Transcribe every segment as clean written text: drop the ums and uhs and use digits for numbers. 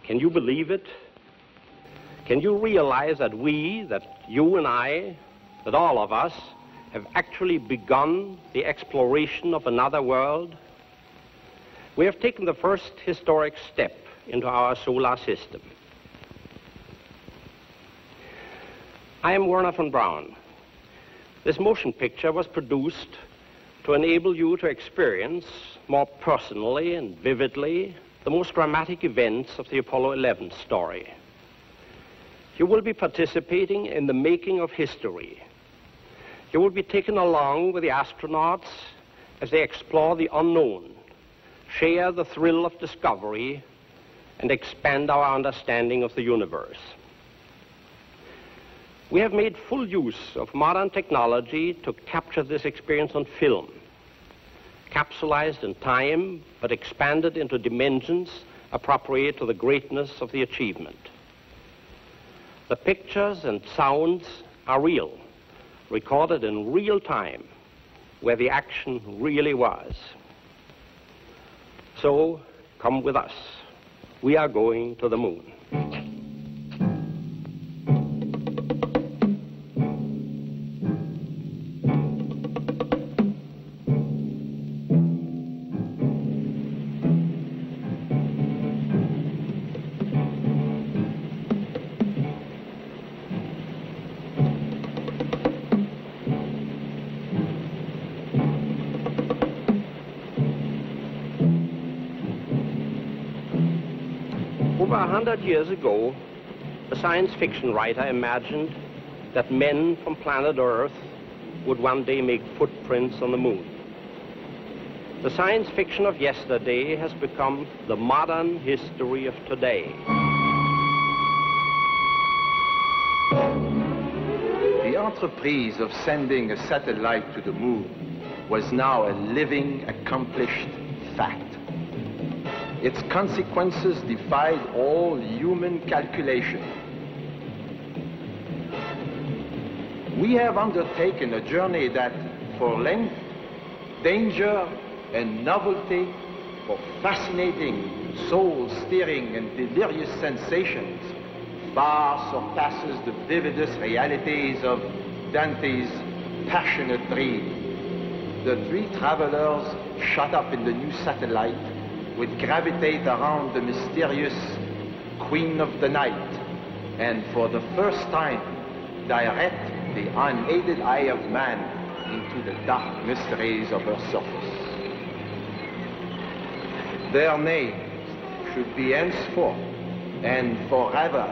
Can you believe it? Can you realize that you and I, that all of us, have actually begun the exploration of another world? We have taken the first historic step into our solar system. I am Werner von Braun. This motion picture was produced to enable you to experience more personally and vividly the most dramatic events of the Apollo 11 story. You will be participating in the making of history. You will be taken along with the astronauts as they explore the unknown, share the thrill of discovery, and expand our understanding of the universe. We have made full use of modern technology to capture this experience on film, capsulized in time, but expanded into dimensions appropriate to the greatness of the achievement. The pictures and sounds are real, recorded in real time, where the action really was. So, come with us. We are going to the moon. Over 100 years ago, a science fiction writer imagined that men from planet Earth would one day make footprints on the moon. The science fiction of yesterday has become the modern history of today. The enterprise of sending a satellite to the moon was now a living, accomplished fact. Its consequences defied all human calculation. We have undertaken a journey that, for length, danger, and novelty, for fascinating, soul-stirring, and delirious sensations, far surpasses the vividest realities of Dante's passionate dream. The three travelers shut up in the new satellite would gravitate around the mysterious Queen of the Night, and for the first time direct the unaided eye of man into the dark mysteries of her surface. Their names should be henceforth and forever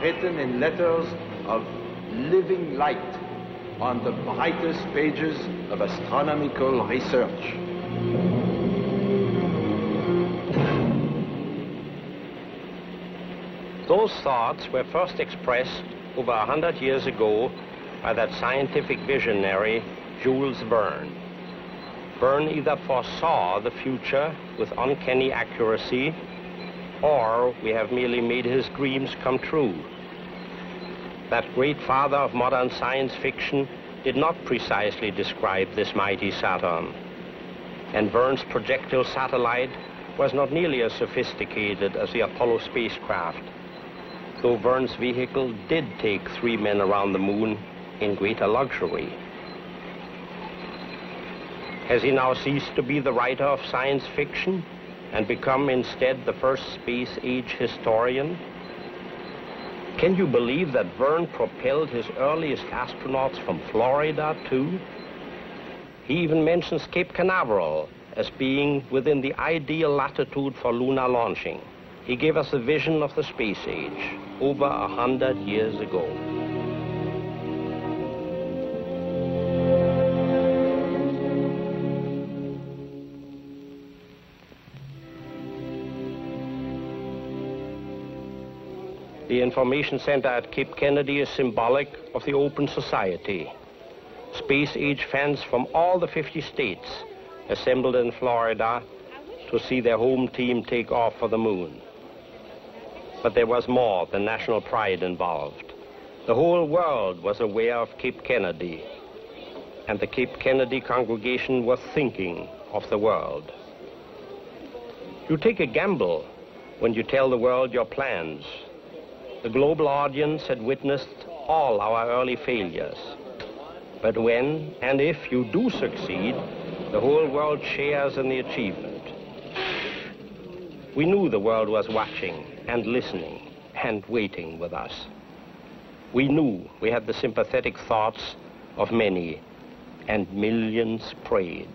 written in letters of living light on the brightest pages of astronomical research. Those thoughts were first expressed over 100 years ago by that scientific visionary, Jules Verne. Verne either foresaw the future with uncanny accuracy, or we have merely made his dreams come true. That great father of modern science fiction did not precisely describe this mighty Saturn. And Verne's projectile satellite was not nearly as sophisticated as the Apollo spacecraft, though Verne's vehicle did take 3 men around the moon in greater luxury. Has he now ceased to be the writer of science fiction and become instead the first space age historian? Can you believe that Verne propelled his earliest astronauts from Florida too? He even mentions Cape Canaveral as being within the ideal latitude for lunar launching. He gave us a vision of the space age over 100 years ago. The information center at Cape Kenedi is symbolic of the open society. Space age fans from all the 50 states assembled in Florida to see their home team take off for the moon. But there was more than national pride involved. The whole world was aware of Cape Kenedi, and the Cape Kenedi congregation was thinking of the world. You take a gamble when you tell the world your plans. The global audience had witnessed all our early failures. But when and if you do succeed, the whole world shares in the achievement. We knew the world was watching and listening and waiting with us. We knew we had the sympathetic thoughts of many, and millions prayed.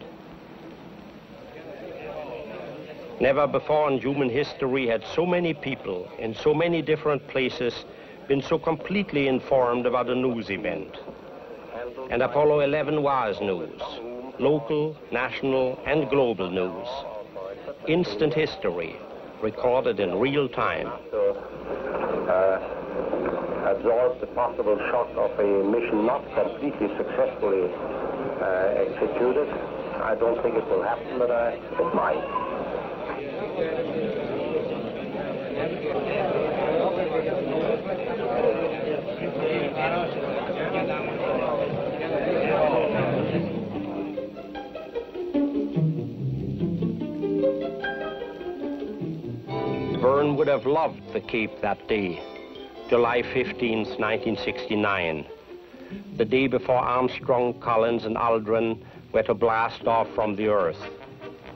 Never before in human history had so many people in so many different places been so completely informed about a news event. And Apollo 11 was news, local, national, and global news. Instant history, recorded in real time. Absorb the possible shock of a mission not completely successfully executed. I don't think it will happen, but it might. Verne would have loved the Cape that day, July 15th, 1969, the day before Armstrong, Collins, and Aldrin were to blast off from the Earth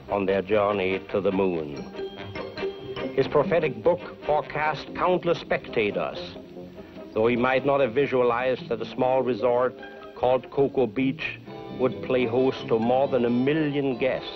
on their journey to the moon. His prophetic book forecast countless spectators, though he might not have visualized that a small resort called Cocoa Beach would play host to more than 1 million guests.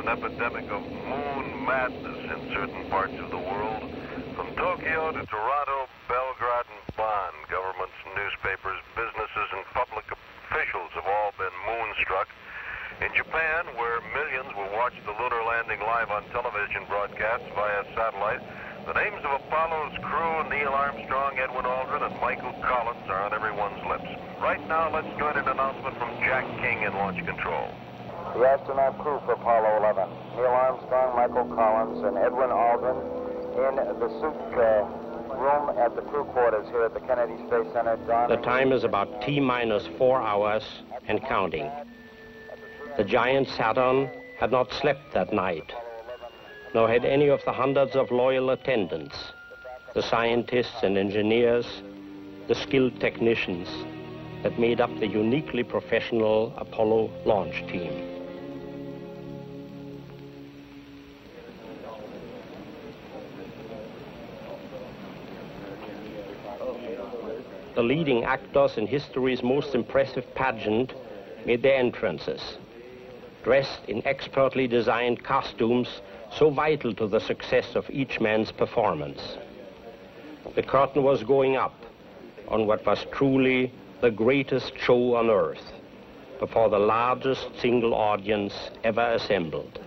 Epidemic of moon madness in certain parts of the world. From Tokyo to Toronto, Belgrade and Bonn, governments, newspapers, businesses, and public officials have all been moonstruck. In Japan, where millions will watch the lunar landing live on television broadcasts via satellite, the names of Apollo's crew, Neil Armstrong, Edwin Aldrin, and Michael Collins are on everyone's lips. Right now, let's join an announcement from Jack King in Launch Control. The astronaut crew for Apollo 11, Neil Armstrong, Michael Collins, and Edwin Aldrin in the suit room at the crew quarters here at the Kennedy Space Center. The time is about T-minus 4 hours and counting. The giant Saturn had not slept that night, nor had any of the hundreds of loyal attendants, the scientists and engineers, the skilled technicians that made up the uniquely professional Apollo launch team. The leading actors in history's most impressive pageant made their entrances, dressed in expertly designed costumes so vital to the success of each man's performance. The curtain was going up on what was truly the greatest show on Earth, before the largest single audience ever assembled.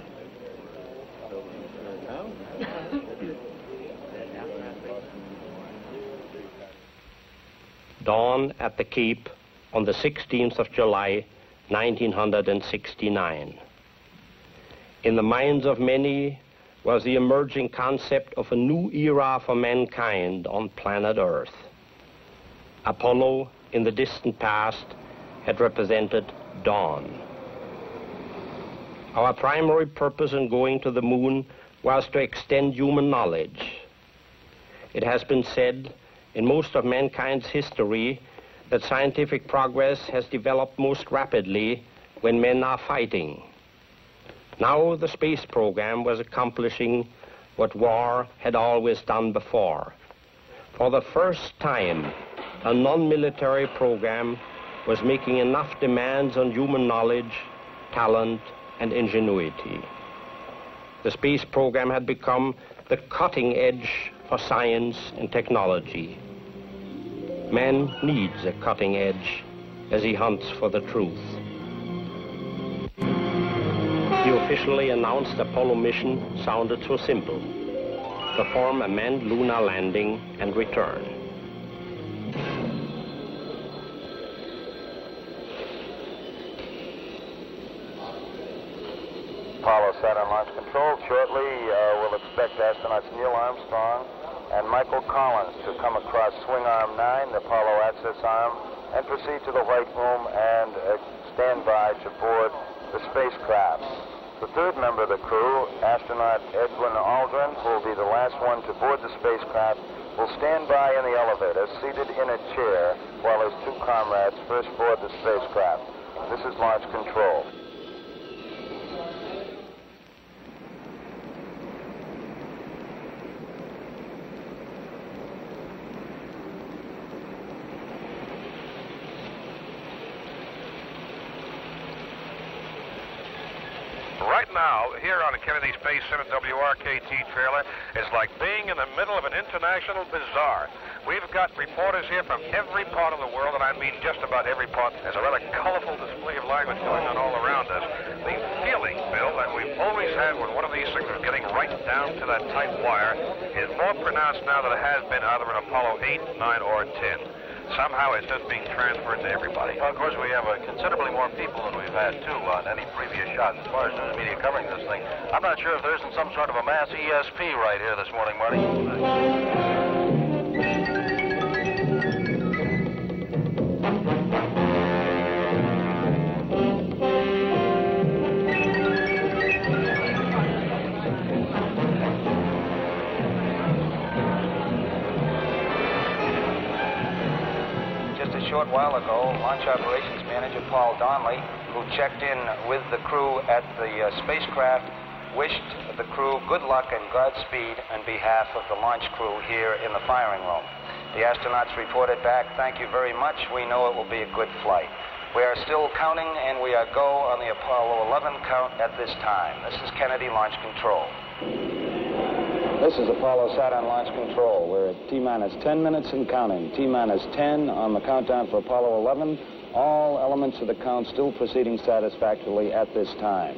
Dawn at the Cape on the 16th of July, 1969. In the minds of many was the emerging concept of a new era for mankind on planet Earth. Apollo, in the distant past, had represented dawn. Our primary purpose in going to the moon was to extend human knowledge. It has been said in most of mankind's history that scientific progress has developed most rapidly when men are fighting. Now the space program was accomplishing what war had always done before. For the first time, a non-military program was making enough demands on human knowledge, talent, and ingenuity. The space program had become the cutting edge for science and technology. Man needs a cutting edge as he hunts for the truth. The officially announced Apollo mission sounded so simple: perform a manned lunar landing and return. Apollo Saturn Launch Control. Shortly, we'll expect astronauts Neil Armstrong and Michael Collins to come across Swing Arm 9, the Apollo Access Arm, and proceed to the White Room and stand by to board the spacecraft. The third member of the crew, astronaut Edvin Aldrin, who will be the last one to board the spacecraft, will stand by in the elevator, seated in a chair, while his two comrades first board the spacecraft. This is Launch Control. Right now, here on the Kennedy Space Center WRKT trailer, is like being in the middle of an international bazaar. We've got reporters here from every part of the world, and I mean just about every part. There's a rather colorful display of language going on all around us. The feeling, Bill, that we've always had when one of these things is getting right down to that tight wire is more pronounced now than it has been either in Apollo 8, 9, or 10. Somehow it's just being transferred to everybody. Well, of course, we have considerably more people than we've had, too, on any previous shot. As far as news media covering this thing, I'm not sure if there isn't some sort of a mass ESP right here this morning, Marty. A short while ago, Launch Operations Manager Paul Donnelly, who checked in with the crew at the spacecraft, wished the crew good luck and Godspeed on behalf of the launch crew here in the firing room. The astronauts reported back, "Thank you very much. We know it will be a good flight." We are still counting, and we are go on the Apollo 11 count at this time. This is Kennedy Launch Control. This is Apollo Saturn Launch Control. We're at T-minus 10 minutes and counting. T-minus 10 on the countdown for Apollo 11. All elements of the count still proceeding satisfactorily at this time.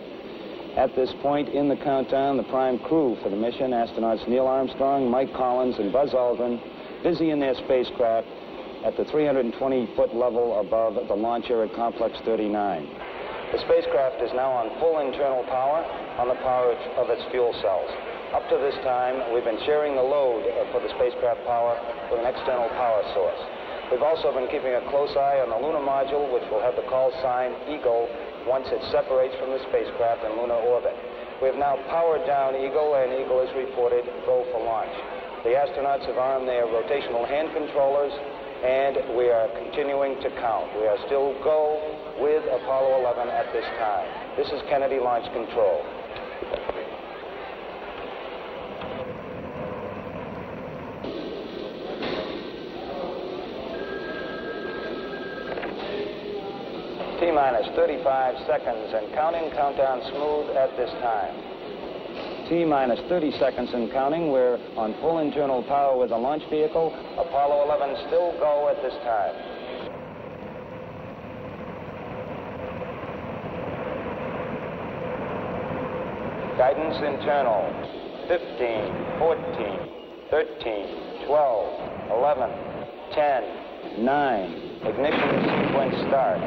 At this point in the countdown, the prime crew for the mission, astronauts Neil Armstrong, Mike Collins, and Buzz Aldrin, busy in their spacecraft at the 320-foot level above the launcher at Complex 39. The spacecraft is now on full internal power on the power of its fuel cells. Up to this time, we've been sharing the load for the spacecraft power with an external power source. We've also been keeping a close eye on the lunar module, which will have the call sign Eagle once it separates from the spacecraft in lunar orbit. We have now powered down Eagle, and Eagle is reported go for launch. The astronauts have armed their rotational hand controllers, and we are continuing to count. We are still go with Apollo 11 at this time. This is Kennedy Launch Control. T-minus 35 seconds and counting. Countdown smooth at this time. T-minus 30 seconds and counting. We're on full internal power with the launch vehicle. Apollo 11 still go at this time. Guidance internal. 15, 14, 13, 12, 11, 10, 9. Ignition sequence start.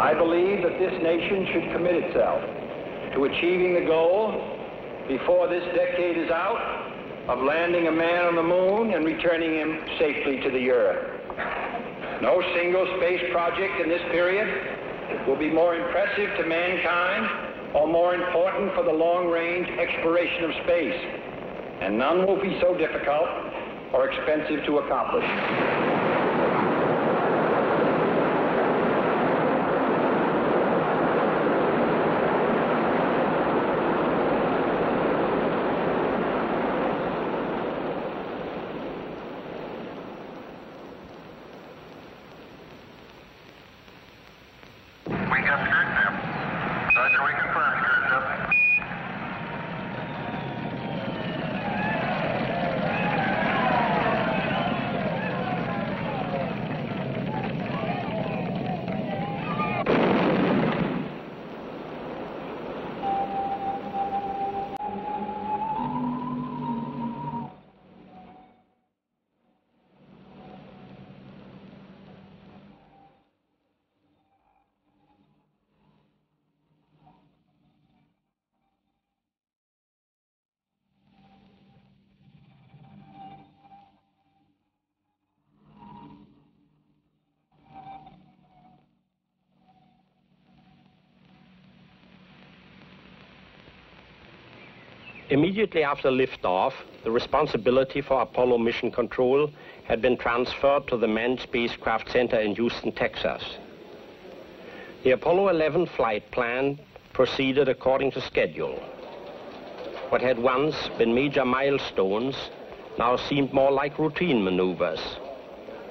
I believe that this nation should commit itself to achieving the goal, before this decade is out, of landing a man on the moon and returning him safely to the Earth. No single space project in this period will be more impressive to mankind or more important for the long-range exploration of space, and none will be so difficult or expensive to accomplish. Immediately after liftoff, the responsibility for Apollo mission control had been transferred to the Manned Spacecraft Center in Houston, Texas. The Apollo 11 flight plan proceeded according to schedule. What had once been major milestones now seemed more like routine maneuvers.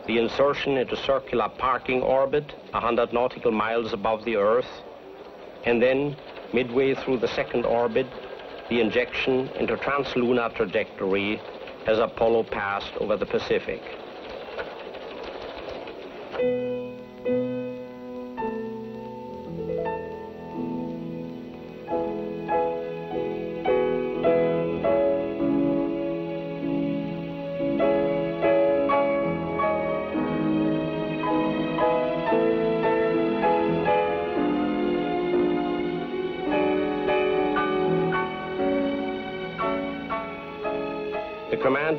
The insertion into circular parking orbit 100 nautical miles above the Earth, and then, midway through the second orbit, the injection into translunar trajectory as Apollo passed over the Pacific.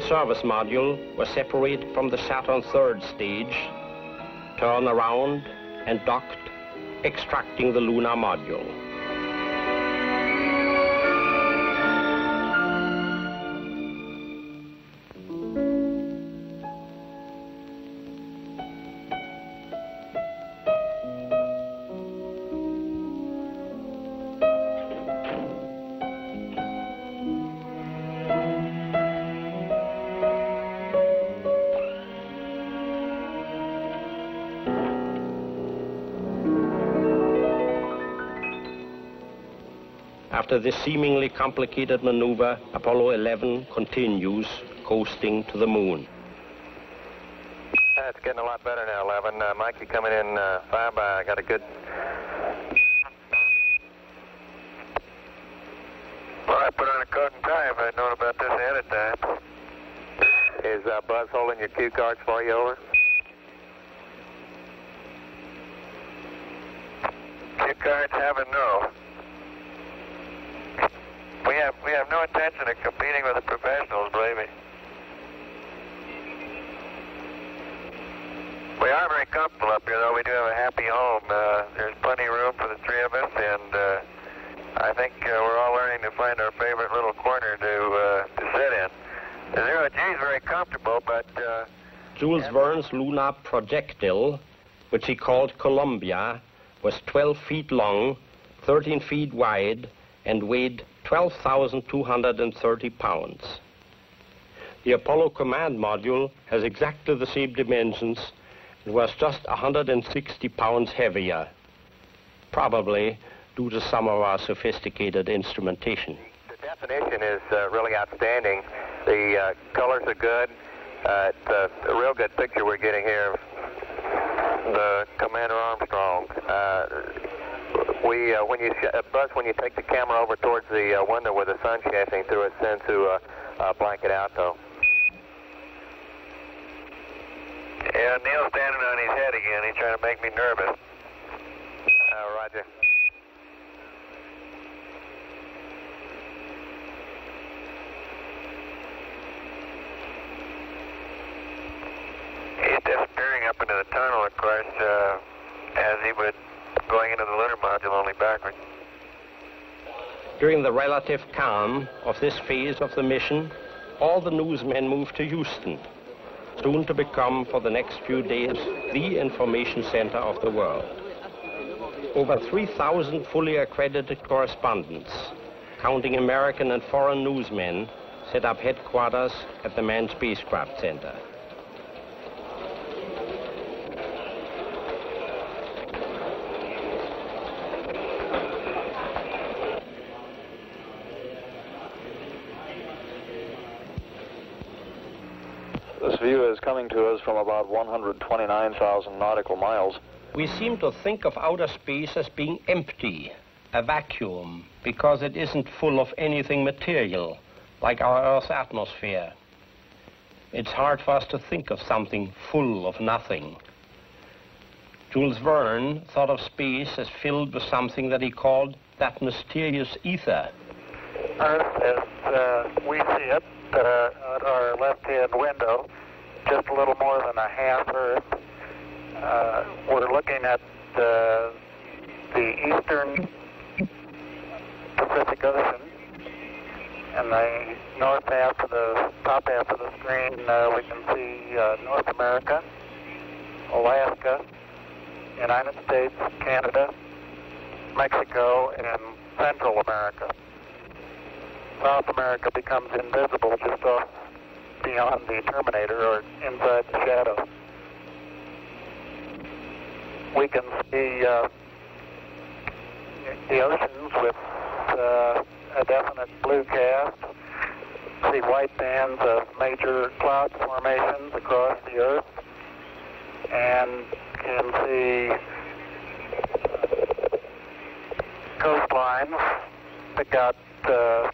Service module was separated from the Saturn third stage, turned around and docked, extracting the lunar module. After this seemingly complicated maneuver, Apollo 11 continues coasting to the moon. It's getting a lot better now, 11. Mike, you coming in fine by. I got a good... Well, I put on a coat and tie if I'd known about this ahead of time. Is Buzz holding your cue cards for you, over? Cue cards have a no. We have no intention of competing with the professionals, believe me. We are very comfortable up here, though. We do have a happy home. There's plenty of room for the three of us, and I think we're all learning to find our favorite little corner to sit in. The zero G is very comfortable, but... Jules Verne's lunar projectile, which he called Columbia, was 12 feet long, 13 feet wide, and weighed 12,230 pounds. The Apollo command module has exactly the same dimensions and was just 160 pounds heavier, probably due to some of our sophisticated instrumentation. The definition is really outstanding. The colors are good. It's a real good picture we're getting here of the Commander Armstrong. Buzz, when you take the camera over towards the window where the sun's shining through, it sends to blank it out, though. Yeah, Neil's standing on his head again. He's trying to make me nervous. During the relative calm of this phase of the mission, all the newsmen moved to Houston, soon to become, for the next few days, the information center of the world. Over 3,000 fully accredited correspondents, counting American and foreign newsmen, set up headquarters at the Manned Spacecraft Center. This view is coming to us from about 129,000 nautical miles. We seem to think of outer space as being empty, a vacuum, because it isn't full of anything material, like our Earth's atmosphere. It's hard for us to think of something full of nothing. Jules Verne thought of space as filled with something that he called that mysterious ether. Earth, as we see it at our left-hand window, just a little more than a half Earth. We're looking at the eastern Pacific Ocean. And the north half of the top half of the screen, we can see North America, Alaska, United States, Canada, Mexico, and Central America. South America becomes invisible just off beyond the terminator or inside the shadow. We can see the oceans with a definite blue cast, see white bands of major cloud formations across the Earth, and can see coastlines. Pick out the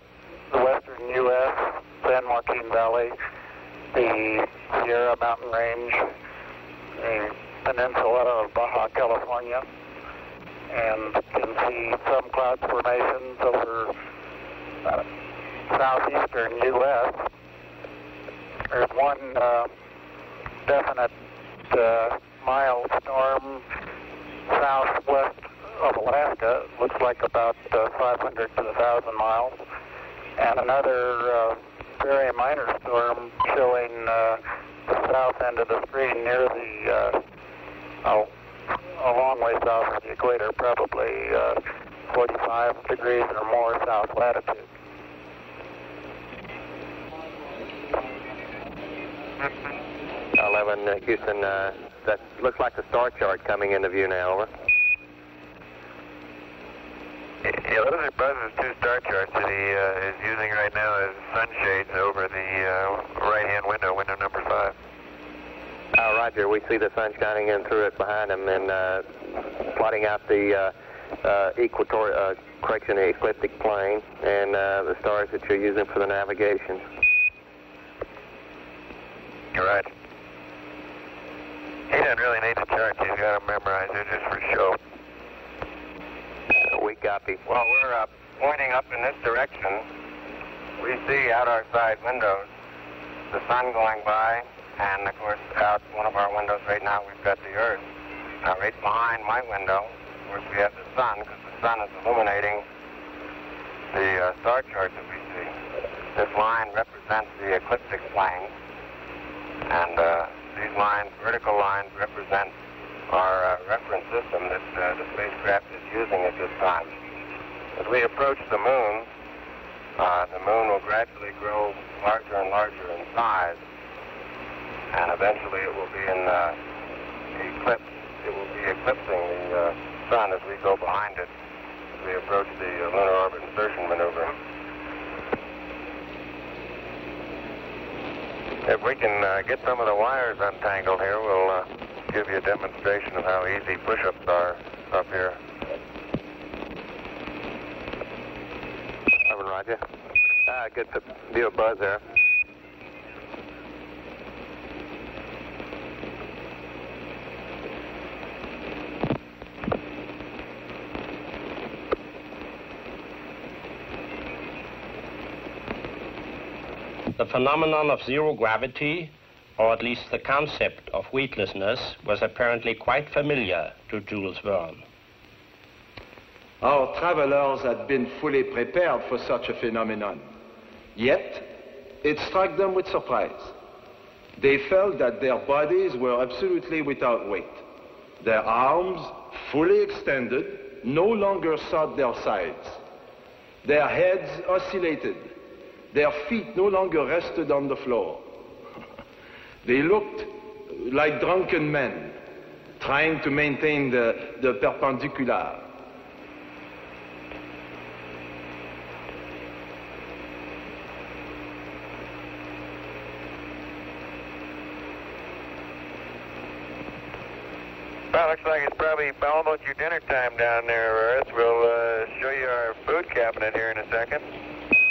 western U.S., San Joaquin Valley, the Sierra Mountain Range, the peninsula of Baja California, and can see some cloud formations over southeastern U.S. There's one definite mild storm southwest of Alaska. Looks like about 500 to 1,000 miles. And another very minor storm showing the south end of the screen near the, a long way south of the equator, probably 45 degrees or more south latitude. Houston, that looks like the star chart coming into view now, over. Yeah, those are Buzz's two star charts that he is using right now as sunshades over the right-hand window, window number 5. Roger, we see the sun shining in through it behind him and plotting out the correction, the ecliptic plane and the stars that you're using for the navigation. You're right. He doesn't really need the charts. He's got them memorized. They're just for show. We copy. Well, we're pointing up in this direction. We see out our side windows the sun going by, and of course out one of our windows right now we've got the Earth. Now right behind my window, of course, we have the sun, because the sun is illuminating the star chart that we see. This line represents the ecliptic plane, and these lines, vertical lines, represent our reference system that the spacecraft is using at this time. As we approach the moon will gradually grow larger and larger in size, and eventually it will be in eclipse. It will be eclipsing the sun as we go behind it, as we approach the lunar orbit insertion maneuver. If we can get some of the wires untangled here, we'll give you a demonstration of how easy push-ups are up here. Over, Roger. Good view of Buzz there. The phenomenon of zero gravity, or at least the concept of weightlessness, was apparently quite familiar to Jules Verne. Our travelers had been fully prepared for such a phenomenon. Yet, it struck them with surprise. They felt that their bodies were absolutely without weight. Their arms, fully extended, no longer sought their sides. Their heads oscillated. Their feet no longer rested on the floor. They looked like drunken men, trying to maintain the perpendicular. Well, looks like it's probably almost your dinner time down there, Earth. We'll show you our food cabinet here in a second.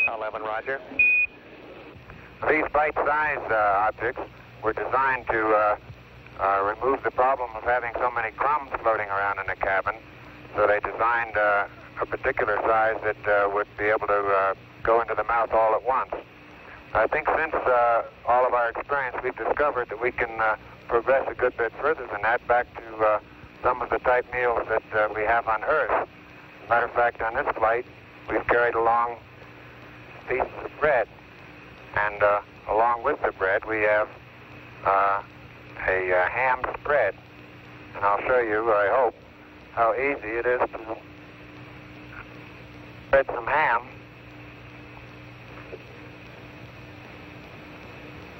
11, roger. These bite-sized objects were designed to remove the problem of having so many crumbs floating around in the cabin. So they designed a particular size that would be able to go into the mouth all at once. I think since all of our experience, we've discovered that we can progress a good bit further than that back to some of the type meals that we have on Earth. Matter of fact, on this flight, we've carried along pieces of bread, and along with the bread, we have a ham spread. And I'll show you, I hope, how easy it is to spread some ham.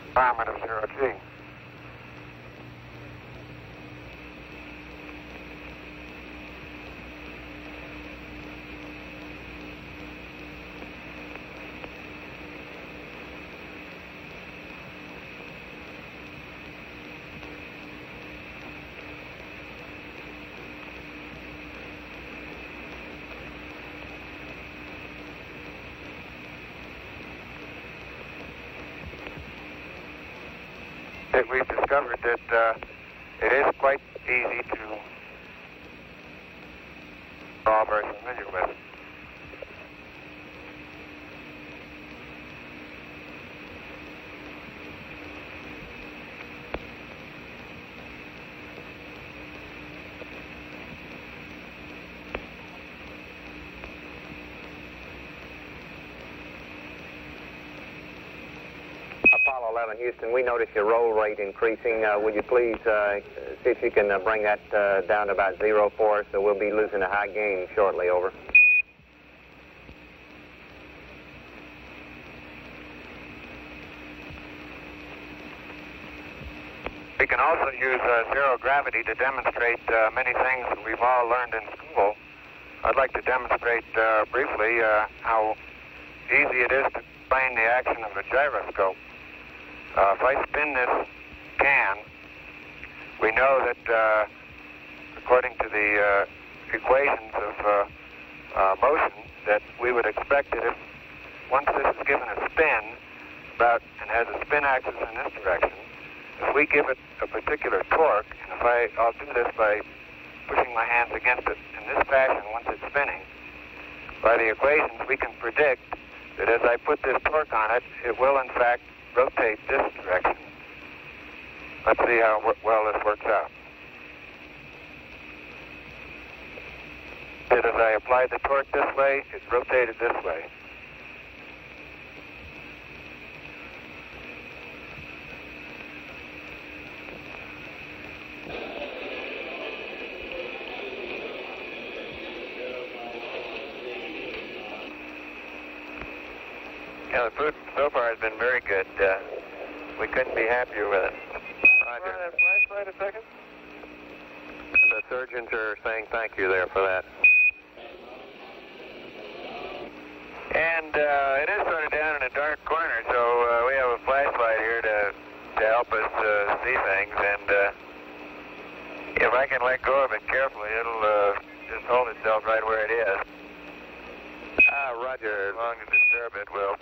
Environment of 0G. We've discovered that it is quite easy to all very familiar with. Apollo 11, Houston, we notice your roll rate increasing. Would you please see if you can bring that down to about 0 for us, so we'll be losing a high gain shortly, over. We can also use zero gravity to demonstrate many things that we've all learned in school. I'd like to demonstrate briefly how easy it is to explain the action of a gyroscope. If I spin this can, we know that according to the equations of motion, that we would expect that if once this is given a spin and has a spin axis in this direction, if we give it a particular torque, and I'll do this by pushing my hands against it in this fashion once it's spinning, by the equations we can predict that as I put this torque on it, it will in fact rotate this direction. Let's see how well this works out. As I applied the torque this way, it rotated this way. Yeah, the food so far has been very good. We couldn't be happier with it. Roger. That flashlight a second? The surgeons are saying thank you there for that. And it is sort of down in a dark corner, so we have a flashlight here to help us see things. And if I can let go of it carefully, it'll just hold itself right where it is. Roger. As long as you disturb it, will.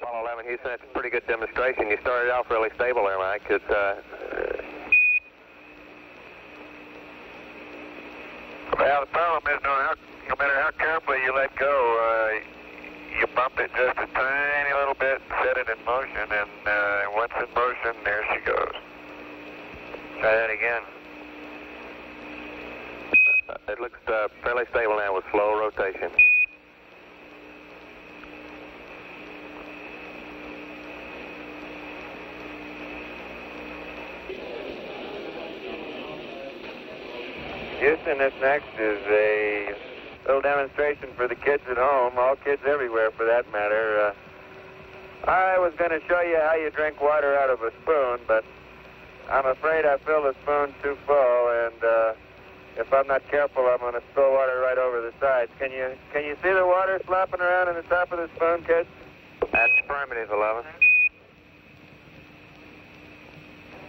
Apollo 11, Houston, that's a pretty good demonstration. You started off really stable there, Mike. It's, well, the problem is no matter how carefully you let go, you bump it just a tiny little bit, set set it in motion, and once in motion, there she goes. Try that again. It looks fairly stable now with slow rotation. Houston, this next is a little demonstration for the kids at home, all kids everywhere for that matter. I was going to show you how you drink water out of a spoon, but I'm afraid I filled the spoon too full, and if I'm not careful, I'm going to spill water right over the sides. Can you see the water slopping around in the top of the spoon, kids? That's affirmative, 11.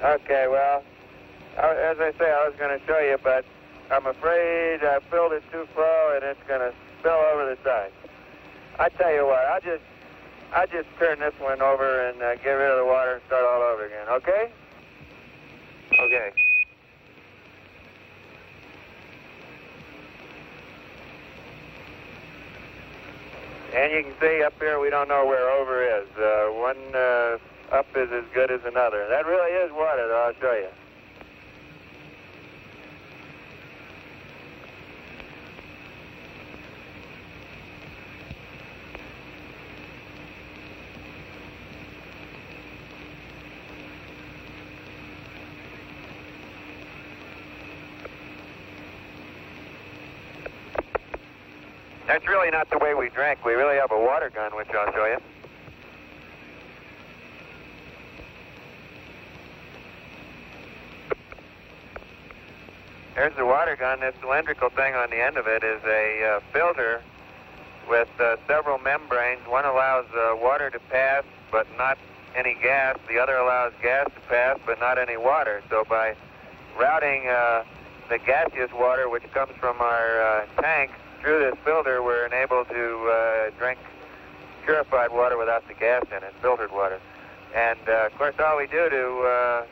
Okay, well, as I say, I was going to show you, but I'm afraid I filled it too full, and it's going to spill over the sides. I tell you what, I'll just turn this one over and get rid of the water and start all over again, okay? Okay. And you can see up here we don't know where over is. One up is as good as another. That really is water, though, I'll show you. That's really not the way we drink. We really have a water gun, which I'll show you. There's the water gun. This cylindrical thing on the end of it is a filter with several membranes. One allows water to pass, but not any gas. The other allows gas to pass, but not any water. So by routing the gaseous water, which comes from our tank, through this filter, we're enabled to drink purified water without the gas in it, filtered water. And, of course, all we do to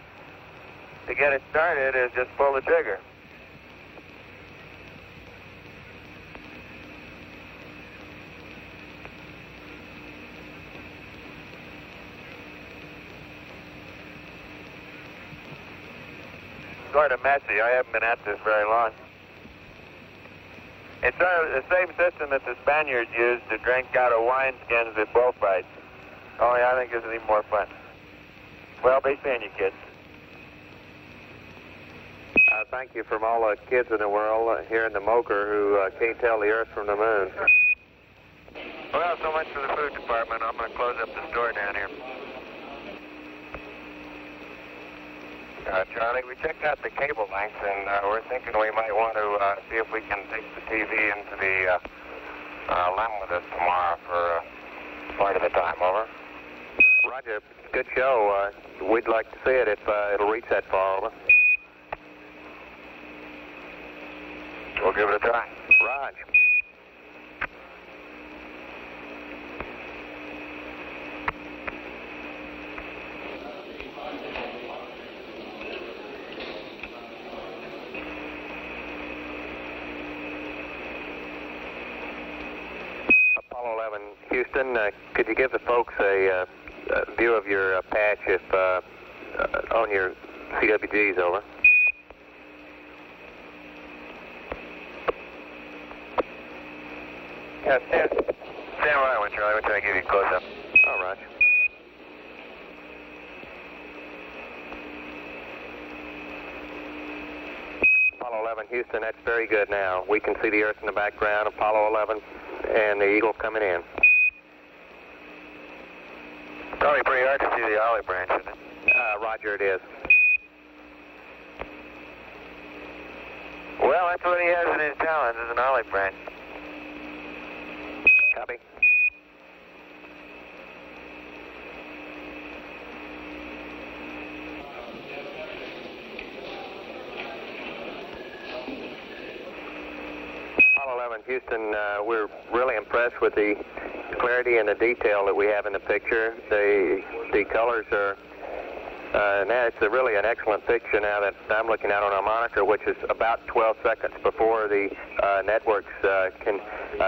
get it started is just pull the trigger. Sort of messy. I haven't been at this very long. It's the same system that the Spaniards used to drink out of wineskins at bullfights. Only I think this is even more fun. Well, be seeing you, kids. Thank you from all the kids in the world here in the Moker who can't tell the Earth from the moon. Well, so much for the food department. I'm going to close up the store down here. Charlie, we checked out the cable length, and we're thinking we might want to see if we can take the TV into the LEM with us tomorrow for part of the time. Over. Roger. Good show. We'd like to see it if it'll reach that far. Over. We'll give it a try. Roger. Houston, could you give the folks a view of your patch if on your CWGs, over? Yeah, stand by with Charlie. We'll try to give you a close-up. All right. Apollo 11, Houston, that's very good now. We can see the Earth in the background, Apollo 11, and the Eagle coming in. Probably pretty hard to see the olive branch, isn't it? Roger, it is. Well, that's what he has in his talons, is an olive branch. Copy. Apollo 11, Houston, we're really impressed with the clarity and the detail that we have in the picture. The colors are, now it's really an excellent picture now that I'm looking at on our monitor, which is about 12 seconds before the networks can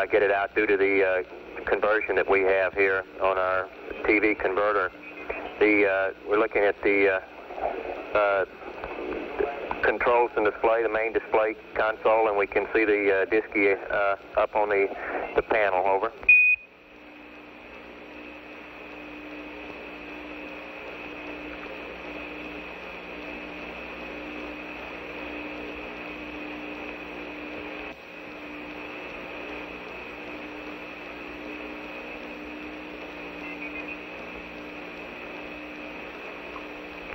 get it out due to the conversion that we have here on our TV converter. We're looking at the controls and display, the main display console, and we can see the disky up on the panel. Over.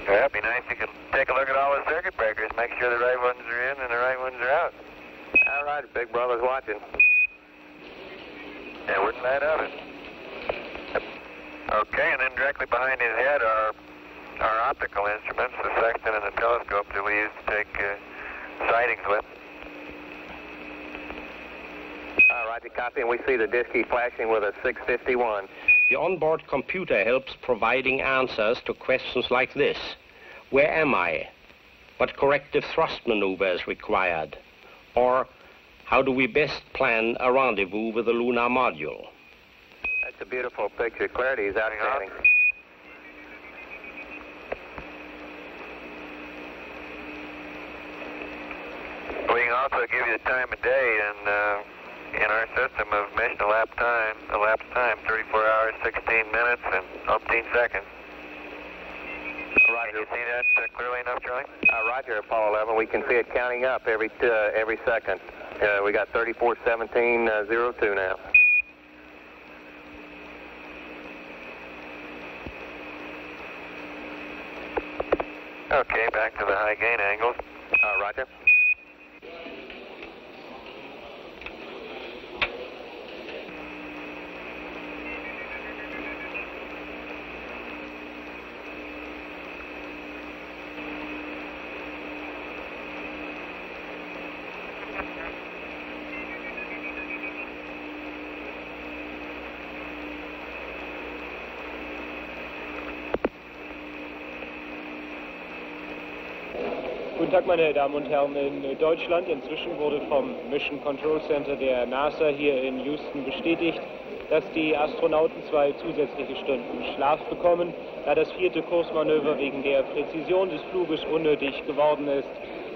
It'd be nice if you could take a look at all the circuit breakers, make sure the right ones are in and the right ones are out. All right, Big Brother's watching. Yeah, we're glad of it. Okay, and then directly behind his head are our optical instruments, the sextant and the telescope that we use to take sightings with. All right, copy, and we see the disky flashing with a 651. The onboard computer helps providing answers to questions like this. Where am I? What corrective thrust maneuver is required? Or how do we best plan a rendezvous with the lunar module? That's a beautiful picture. Clarity is outstanding. We can also give you the time of day and in our system of mission elapsed time, 34 hours, 16 minutes, and 15 seconds. Roger. Can you see that clearly enough, Charlie? Roger, Apollo 11. We can see it counting up every second. We got 34:17:02 now. Okay, back to the high gain angles. Roger. Guten Tag, meine Damen und Herren. In Deutschland inzwischen wurde vom Mission Control Center der NASA hier in Houston bestätigt, dass die Astronauten 2 zusätzliche Stunden Schlaf bekommen, da das 4. Kursmanöver wegen der Präzision des Fluges unnötig geworden ist.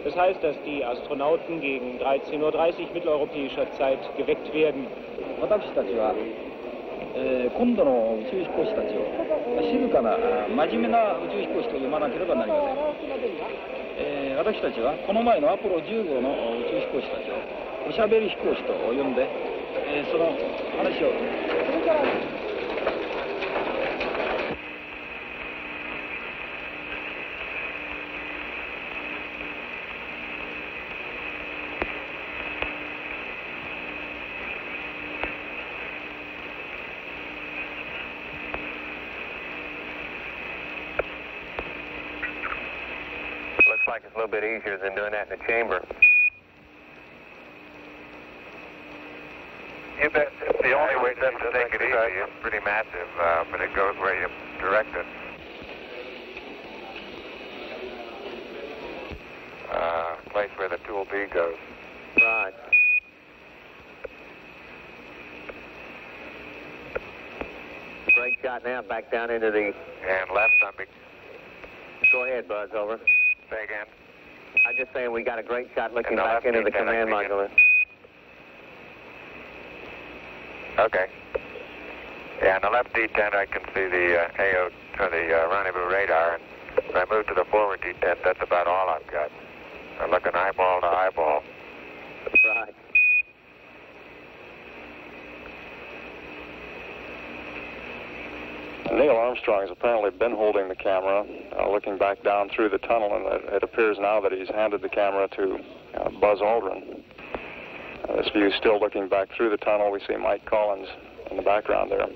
Das heißt, dass die Astronauten gegen 13:30 Uhr mitteleuropäischer Zeit geweckt werden. 今度の宇宙飛行士たちを静かな真面目な宇宙飛行士と呼ばなければなりません。私たちはこの前のアポロ10号の宇宙飛行士たちをおしゃべり飛行士と呼んで、その話を。Like it's a little bit easier than doing that in the chamber. You bet. It's the only way to take it easy. It's pretty massive, but it goes where you direct it. Place where the tool B goes. Right. Great shot now, back down into the... And left on big. Go ahead, Buzz, over. Say again. I'm just saying we got a great shot looking back into the command module. Okay. Yeah, on the left detent I can see the AO, or the rendezvous radar, and when I move to the forward detent, that's about all I've got. I'm looking eyeball to eyeball. Right. Neil Armstrong has apparently been holding the camera, looking back down through the tunnel, and it appears now that he's handed the camera to Buzz Aldrin. This view is still looking back through the tunnel. We see Mike Collins in the background there.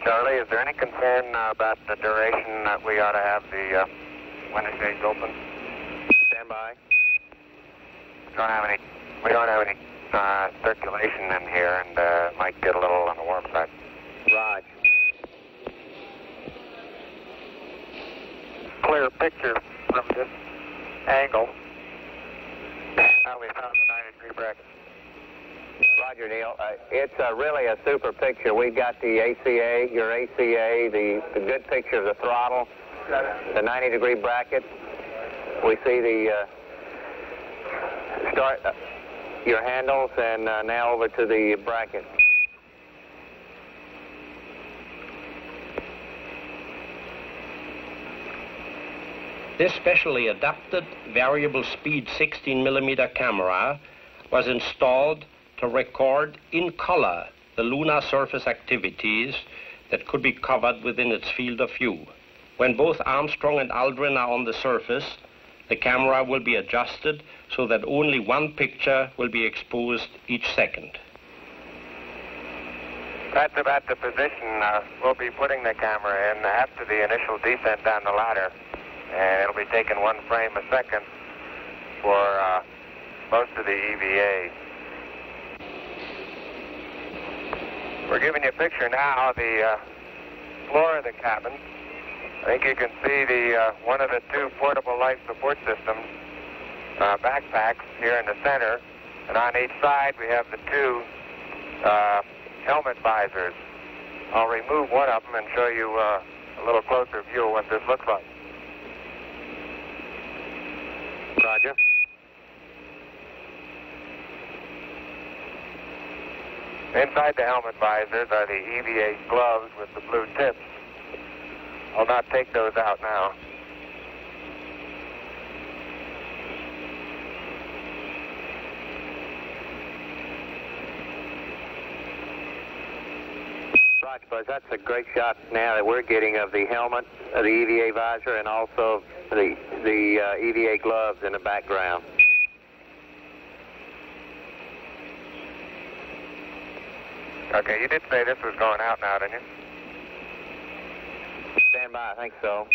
Charlie, is there any concern about the duration that we ought to have the window shades open? Stand by. We don't have any circulation in here, and might get a little on the warm side. Roger. Clear picture from this angle. Now we found the 90-degree bracket. Roger, Neil. It's really a super picture. We've got the ACA, your ACA, the good picture of the throttle, the 90-degree bracket. We see the start your handles, and now over to the bracket. This specially adapted variable speed 16mm camera was installed to record in color the lunar surface activities that could be covered within its field of view. When both Armstrong and Aldrin are on the surface, the camera will be adjusted so that only one picture will be exposed each second. That's about the position we'll be putting the camera in after the initial descent down the ladder. And it'll be taking 1 frame a second for most of the EVA. We're giving you a picture now of the floor of the cabin. I think you can see the one of the 2 portable life support systems backpacks here in the center, and on each side we have the 2 helmet visors. I'll remove one of them and show you a little closer view of what this looks like. Roger. Inside the helmet visors are the EVA gloves with the blue tips. I'll not take those out now. Roger, Buzz, that's a great shot now that we're getting of the helmet, of the EVA visor, and also the EVA gloves in the background. Okay, you did say this was going out now, didn't you? Stand by, I think so.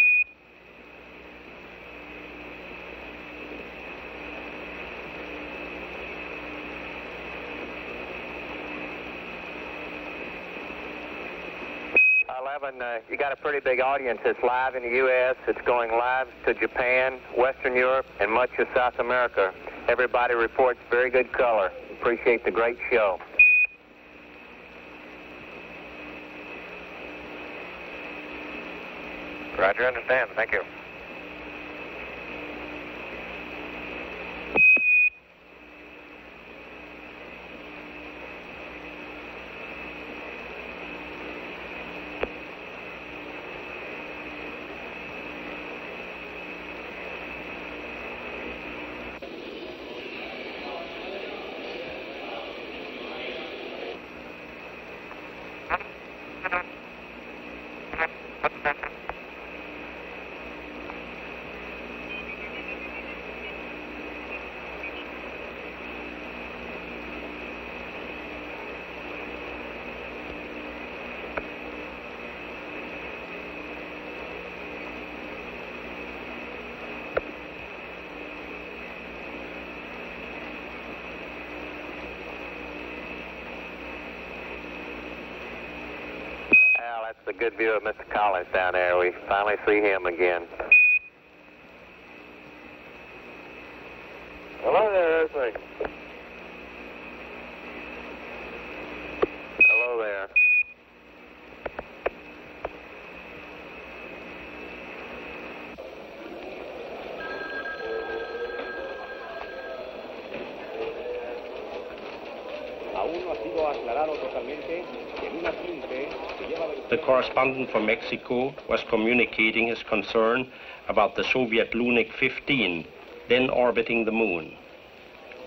You got a pretty big audience. It's live in the U.S. It's going live to Japan, Western Europe, and much of South America. Everybody reports very good color. Appreciate the great show. Roger, understand. Thank you. That's a good view of Mr. Collins down there. We finally see him again. Hello there, Earthling. Hello there. The correspondent from Mexico was communicating his concern about the Soviet Lunik 15, then orbiting the moon.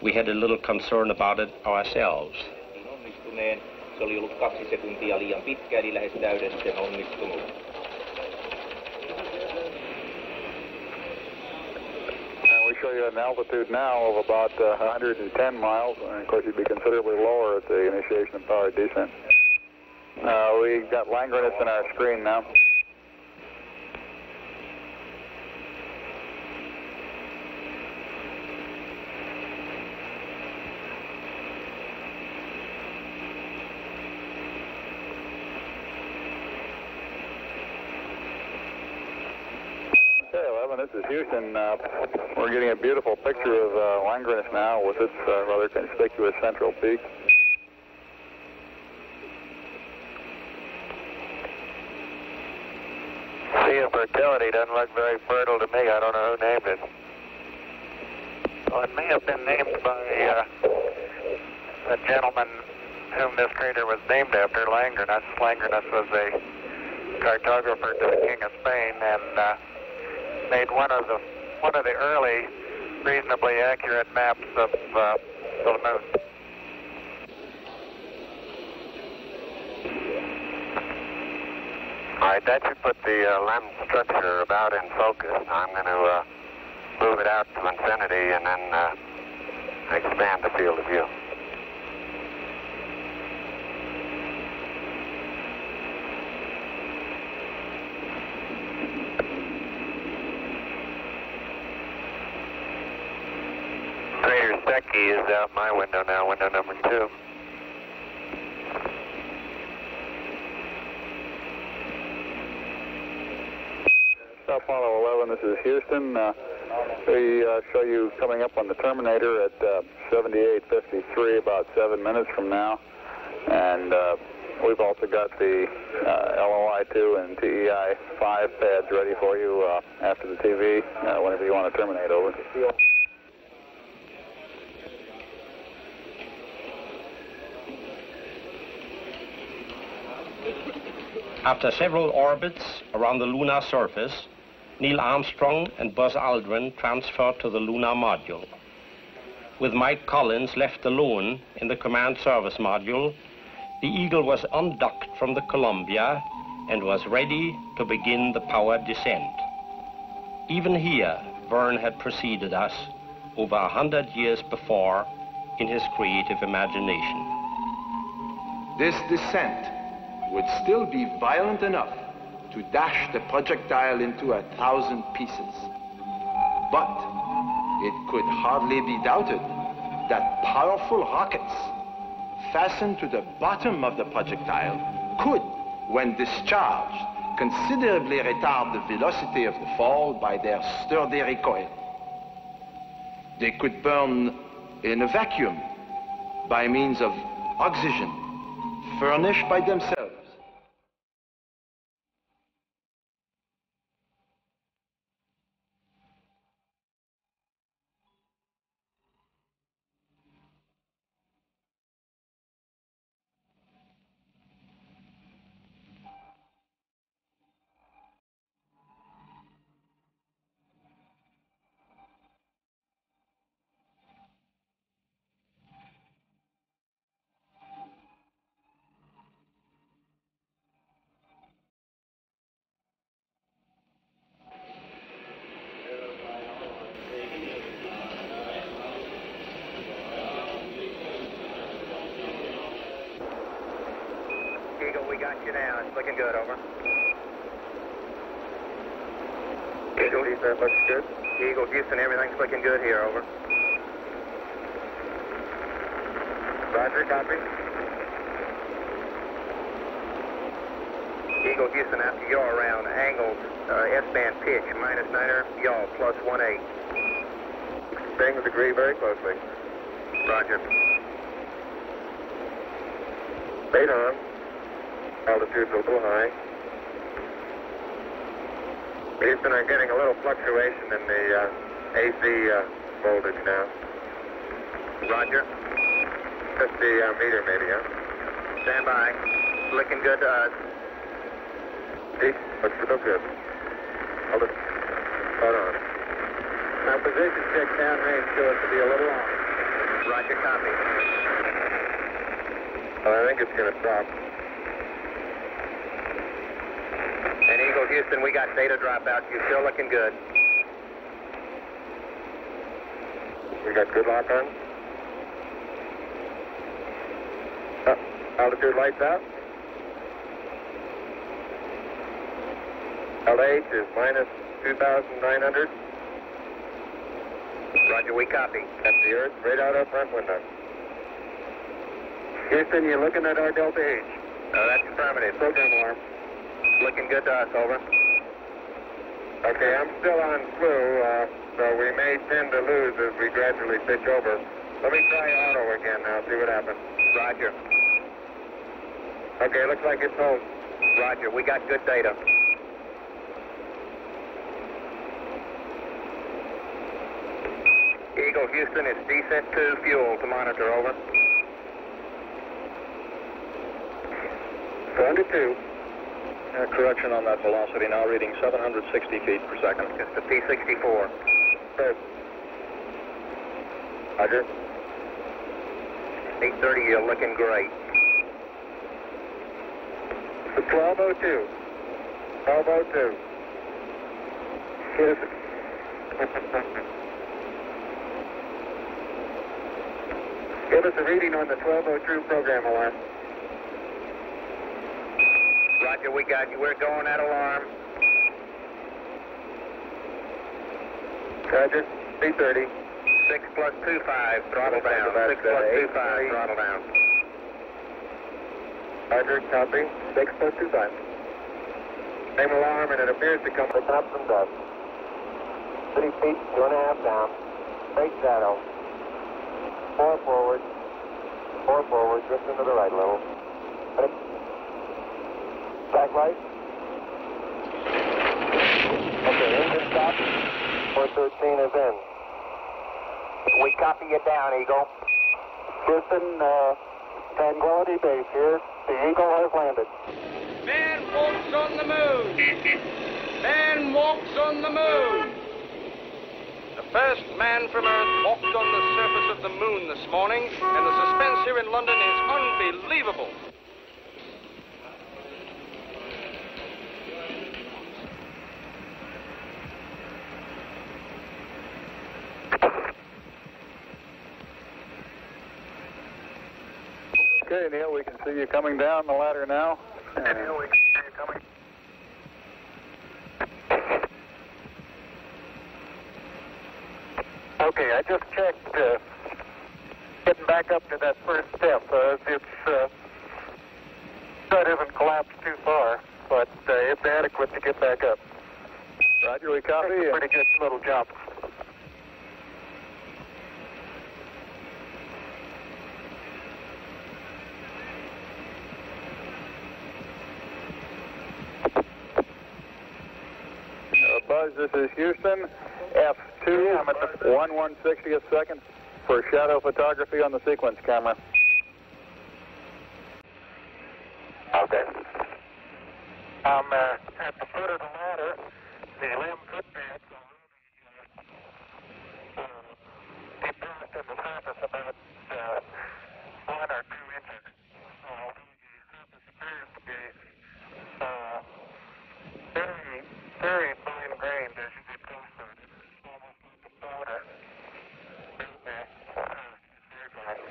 We had a little concern about it ourselves. Se oli ollut 2 sekuntia liian pitkä, eli lähes täydellisen onnistunut. We show you an altitude now of about 110 miles, and of course you'd be considerably lower at the initiation of powered descent. We got Langrenus in our screen now. is Houston. We're getting a beautiful picture of Langrenus now with its rather conspicuous central peak. Sea of Fertility doesn't look very fertile to me. I don't know who named it. Well, it may have been named by a gentleman whom this crater was named after, Langrenus. Langrenus was a cartographer to the King of Spain and made one of the early reasonably accurate maps of the moon. All right, that should put the lens structure about in focus. I'm going to move it out to infinity and then expand the field of view. Crater Srpski is out my window now, window number 2. Apollo 11, this is Houston. We show you coming up on the terminator at 78:53, about 7 minutes from now. And we've also got the LOI-2 and TEI-5 pads ready for you after the TV, whenever you want to terminate over. After several orbits around the lunar surface, Neil Armstrong and Buzz Aldrin transferred to the lunar module. With Mike Collins left alone in the command service module, the Eagle was undocked from the Columbia and was ready to begin the powered descent. Even here, Verne had preceded us over 100 years before in his creative imagination. This descent would still be violent enough to dash the projectile into 1,000 pieces. But it could hardly be doubted that powerful rockets fastened to the bottom of the projectile could, when discharged, considerably retard the velocity of the fall by their sturdy recoil. They could burn in a vacuum by means of oxygen furnished by themselves. Eagle, we got you now. It's looking good, over. Eagle, that looks good. Eagle, Houston, everything's looking good here, over. Roger, copy. Eagle, Houston, after yaw around, angled S-band pitch, -9er, yaw, +18. Staying the degree very closely. Roger. Bait on. Altitude's a little high. Houston, I'm getting a little fluctuation in the AC voltage now. Roger. 50 meter maybe, huh? Stand by. Looking good to us. See? Looks real good. Hold it. Hold on. Now position check downrange shows it to be a little off. Roger, copy. Well, I think it's going to drop. And Eagle, Houston, we got data dropout. You're still looking good. We got good lock on. Altitude lights out. LH is -2,900. Roger, we copy. That's the Earth, right out our front window. Houston, you're looking at our Delta H. That's affirmative. Program alarm. Looking good to us, over. Okay, I'm still on flu, so we may tend to lose as we gradually pitch over. Let me try auto again now, see what happens. Roger. Okay, looks like it's home. Roger, we got good data. Eagle, Houston, it's descent to fuel to monitor, over. Going to 2. Correction on that velocity now, reading 760 feet per second. It's the P-64. Good. Roger. 830, you're looking great. The 1202. 1202. Yes. Give us a reading on the 1202 program alarm. Roger, we got you. We're going at alarm. Roger. 330. 6 plus 25, throttle down. 6 plus 25, throttle down. Roger, copy. 6 plus 25. Same alarm, and it appears to come with up some dust. 3 feet, 2.5 down. Straight shadow. 4 forward. 4 forward, just into the right a little. Back right. Okay, engine stop. 413 is in. We copy you down, Eagle. Houston, Tranquility Base here. The Eagle has landed. Man walks on the moon. Man walks on the moon. The first man from Earth walked on the surface of the moon this morning, and the suspense here in London is unbelievable. Okay, Neil, we can see you coming down the ladder now. Neil, we can see you coming. Okay, I just checked getting back up to that first step. It isn't collapsed too far, but it's adequate to get back up. Roger, we copy. It's a pretty good little jump. Buzz, this is Houston, F2, I'm at the 1/160th second for shadow photography on the sequence camera. Okay. I'm at the foot of the ladder. The limb footpads are deep in the surface about 1 or 2 inches. So the surface appears to be very, very fine-grained as you get closer. Almost like a powder. Very fine.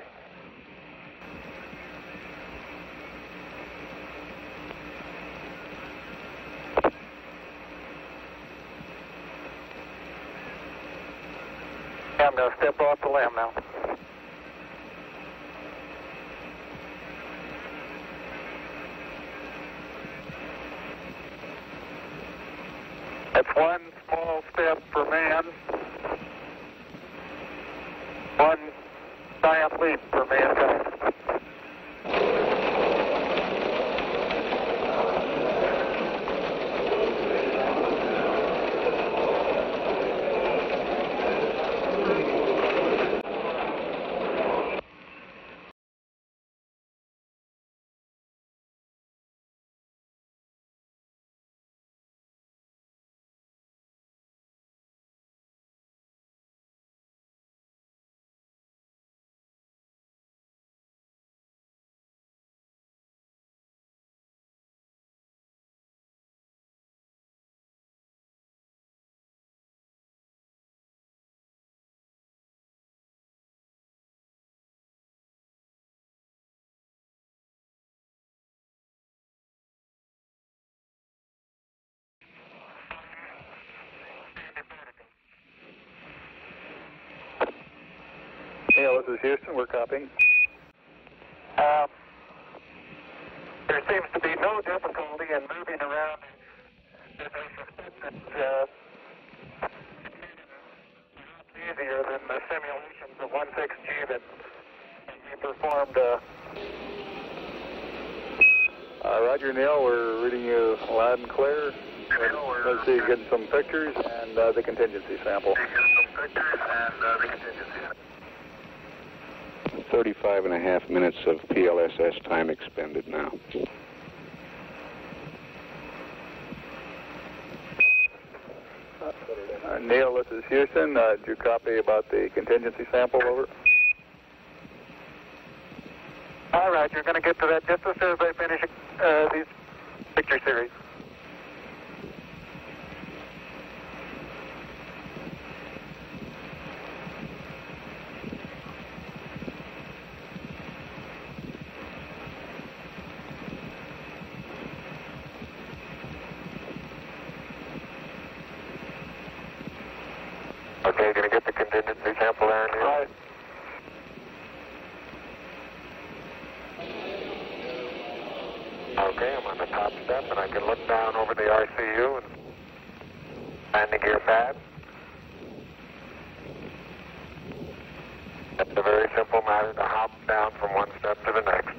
I'm going to step off the limb now. That's one small step for man, one giant leap for mankind. Neil, this is Houston. We're copying. There seems to be no difficulty in moving around. I suspect that 16G that he performed. Roger, Neil, we're reading you loud and clear. Let's see, getting some pictures and the contingency sample. 35.5 minutes of PLSS time expended now. Neil, this is Houston. Did you copy about the contingency sample? Over. All right, you're going to get to that just as soon as I finish these picture series. Okay, going to get the contingency sample there, Neil? Right. Okay, I'm on the top step, and I can look down over the RCU and landing gear pad. It's a very simple matter to hop down from one step to the next.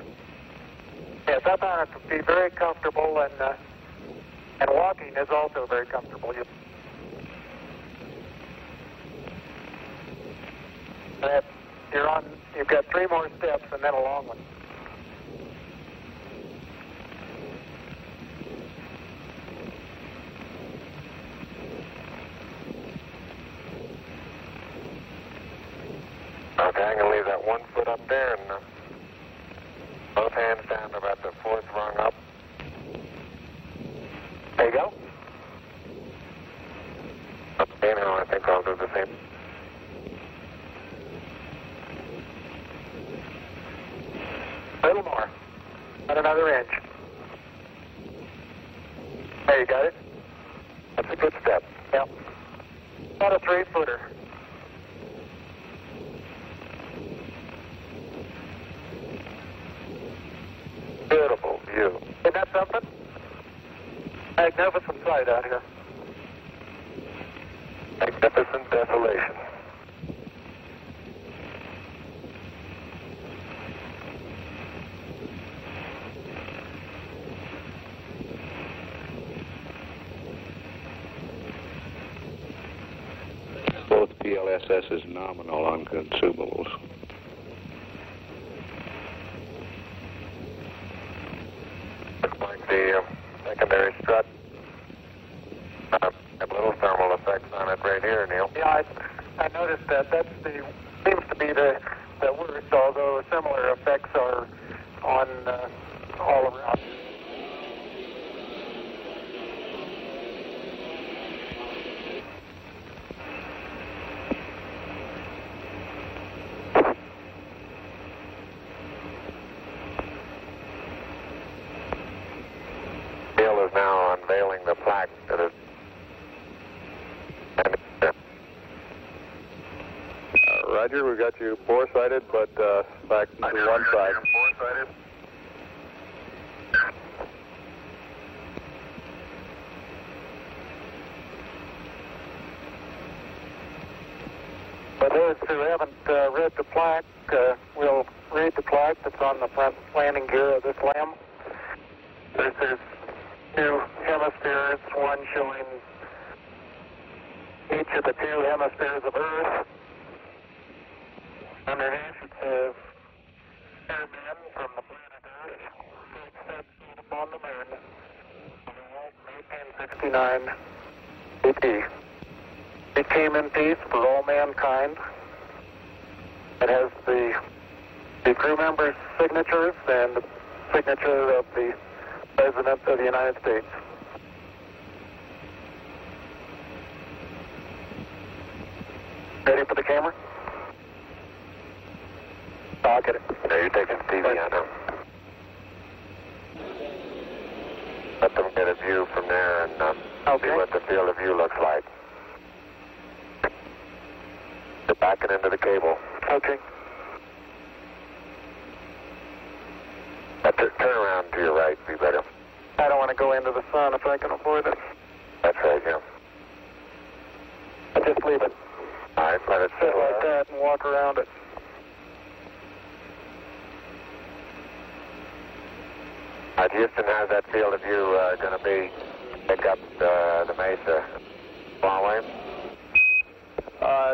Yes, I found it to be very comfortable, and walking is also very comfortable. You've got 3 more steps and then a long one. Okay, I'm going to leave that 1 foot up there and both hands down about the 4th rung up. There you go. Okay, now I think I'll do the same. A little more. About another inch. There, you got it? That's a good step. Yep. About a 3-footer. Beautiful view. Isn't that something? Magnificent sight out here. Magnificent desolation. Both PLSS is nominal on consumables. Looks like the secondary strut have little thermal effects on it right here, Neil. Yeah, I noticed that. Seems to be the worst, although similar effects are on all around. Neil is now unveiling the plaque that is. Roger, we got you four-sided, but back to one side. Four-sided. For those who haven't read the plaque, we'll read the plaque that's on the front landing gear of this LEM. There's 2 hemispheres, one showing each of the 2 hemispheres of Earth. Underneath it says, airmen from the planet Earth, first set foot upon the moon, 1869 AD. It came in peace for all mankind. It has the crew members' signatures and the signature of the President of the United States. Ready for the camera? I'll get it. Yeah, you're taking TV on them. Let them get a view from there and see what the field of view looks like. They're backing into the cable. Okay. Turn around to your right, be better. I don't want to go into the sun if I can avoid it. That's right, yeah. I'll just leave it. All right, let it sit like that and walk around it. Houston, how's that field of view going to be? Pick up the Mesa long way?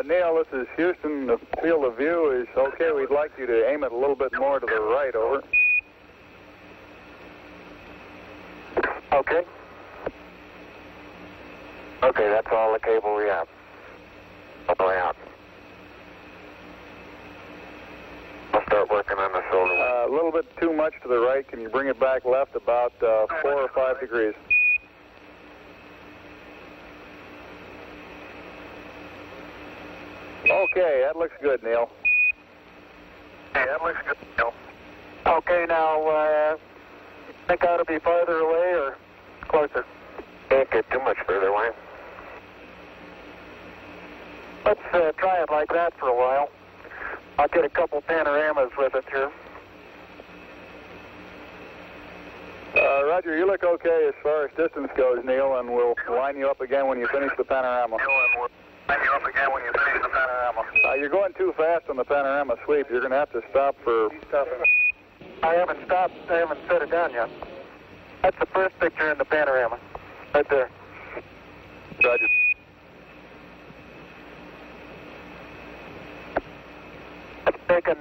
Neil, this is Houston. The field of view is okay. We'd like you to aim it a little bit more to the right, over. Okay. Okay, that's all the cable we have. All the way out. I'll start working on the shoulder. A little bit too much to the right. Can you bring it back left about 4 or 5 degrees? Okay, that looks good, Neil. Okay, that looks good, Neil. Okay, now, think I ought to be farther away or closer? Can't get too much further away. Let's try it like that for a while. I'll get a couple panoramas with it here. Roger, you look okay as far as distance goes, Neil, and we'll line you up again when you finish the panorama. You're going too fast on the panorama sweep. You're going to have to stop for... I haven't stopped. I haven't set it down yet. That's the first picture in the panorama. Right there. Roger. It's taken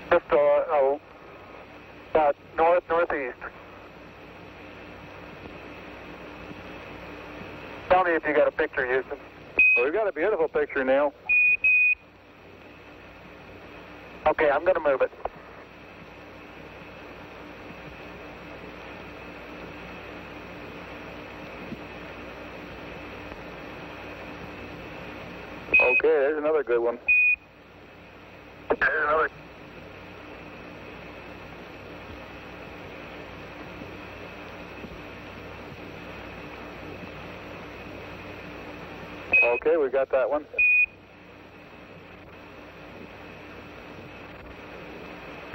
just about northeast. Tell me if you got a picture, Houston. Well, we've got a beautiful picture, Neil. Okay, I'm going to move it. Okay, there's another good one. There's another. Okay, we got that one.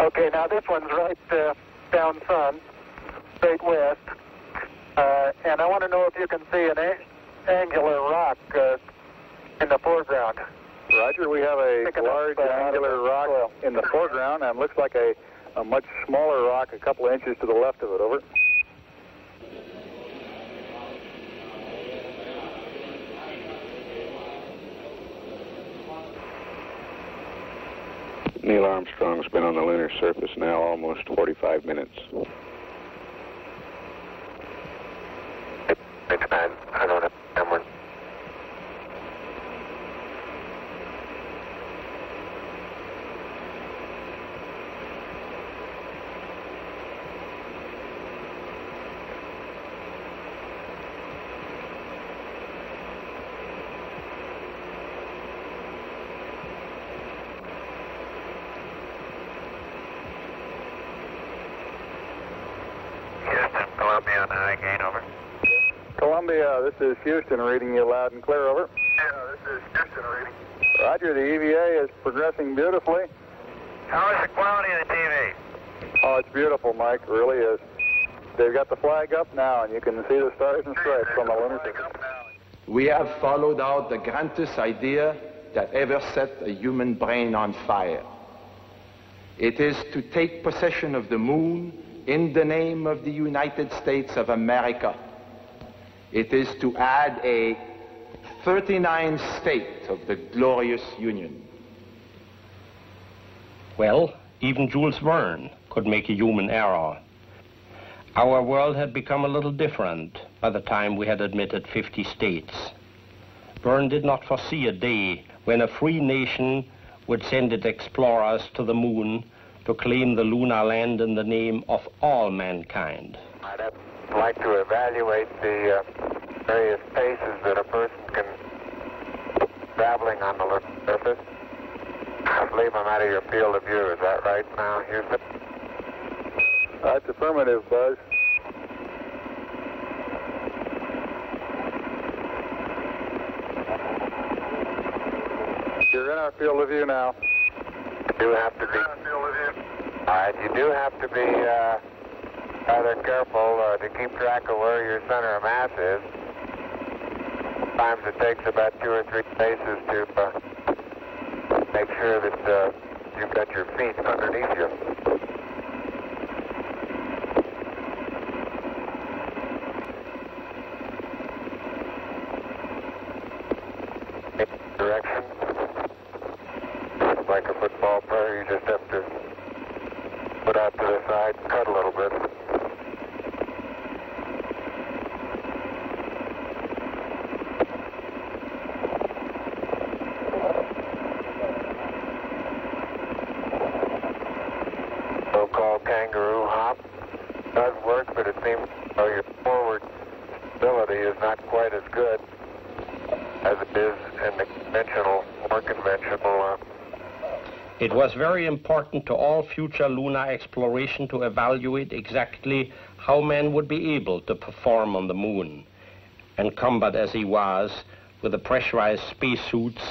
Okay, now this one's right down sun, straight west, and I want to know if you can see an angular rock in the foreground. Roger, we have a large angular rock in the foreground, and looks like a much smaller rock a couple of inches to the left of it, over. Neil Armstrong's been on the lunar surface now almost 45 minutes. I don't have number. Columbia on the high gain, over. Columbia, this is Houston reading you loud and clear, over. Yeah, this is Houston reading. Roger, the EVA is progressing beautifully. How is the quality of the TV? Oh, it's beautiful, Mike, it really is. They've got the flag up now, and you can see the stars and stripes on the lunar surface. We have followed out the grandest idea that ever set a human brain on fire. It is to take possession of the moon in the name of the United States of America. It is to add a 39th state of the glorious Union. Well, even Jules Verne could make a human error. Our world had become a little different by the time we had admitted 50 states. Verne did not foresee a day when a free nation would send its explorers to the moon to claim the lunar land in the name of all mankind. I'd like to evaluate the various paces that a person can traveling on the lunar surface. I believe I'm out of your field of view. Is that right now, Houston? That's affirmative, Buzz. You're in our field of view now. You do have to be. All right, you do have to be rather careful to keep track of where your center of mass is. Sometimes it takes about 2 or 3 paces to make sure that you've got your feet underneath you. out to the side, cut a little bit. So-called kangaroo hop does work, but it seems your forward stability is not quite as good as it is in the conventional, more conventional. It was very important to all future lunar exploration to evaluate exactly how man would be able to perform on the moon, encumbered as he was with the pressurized spacesuits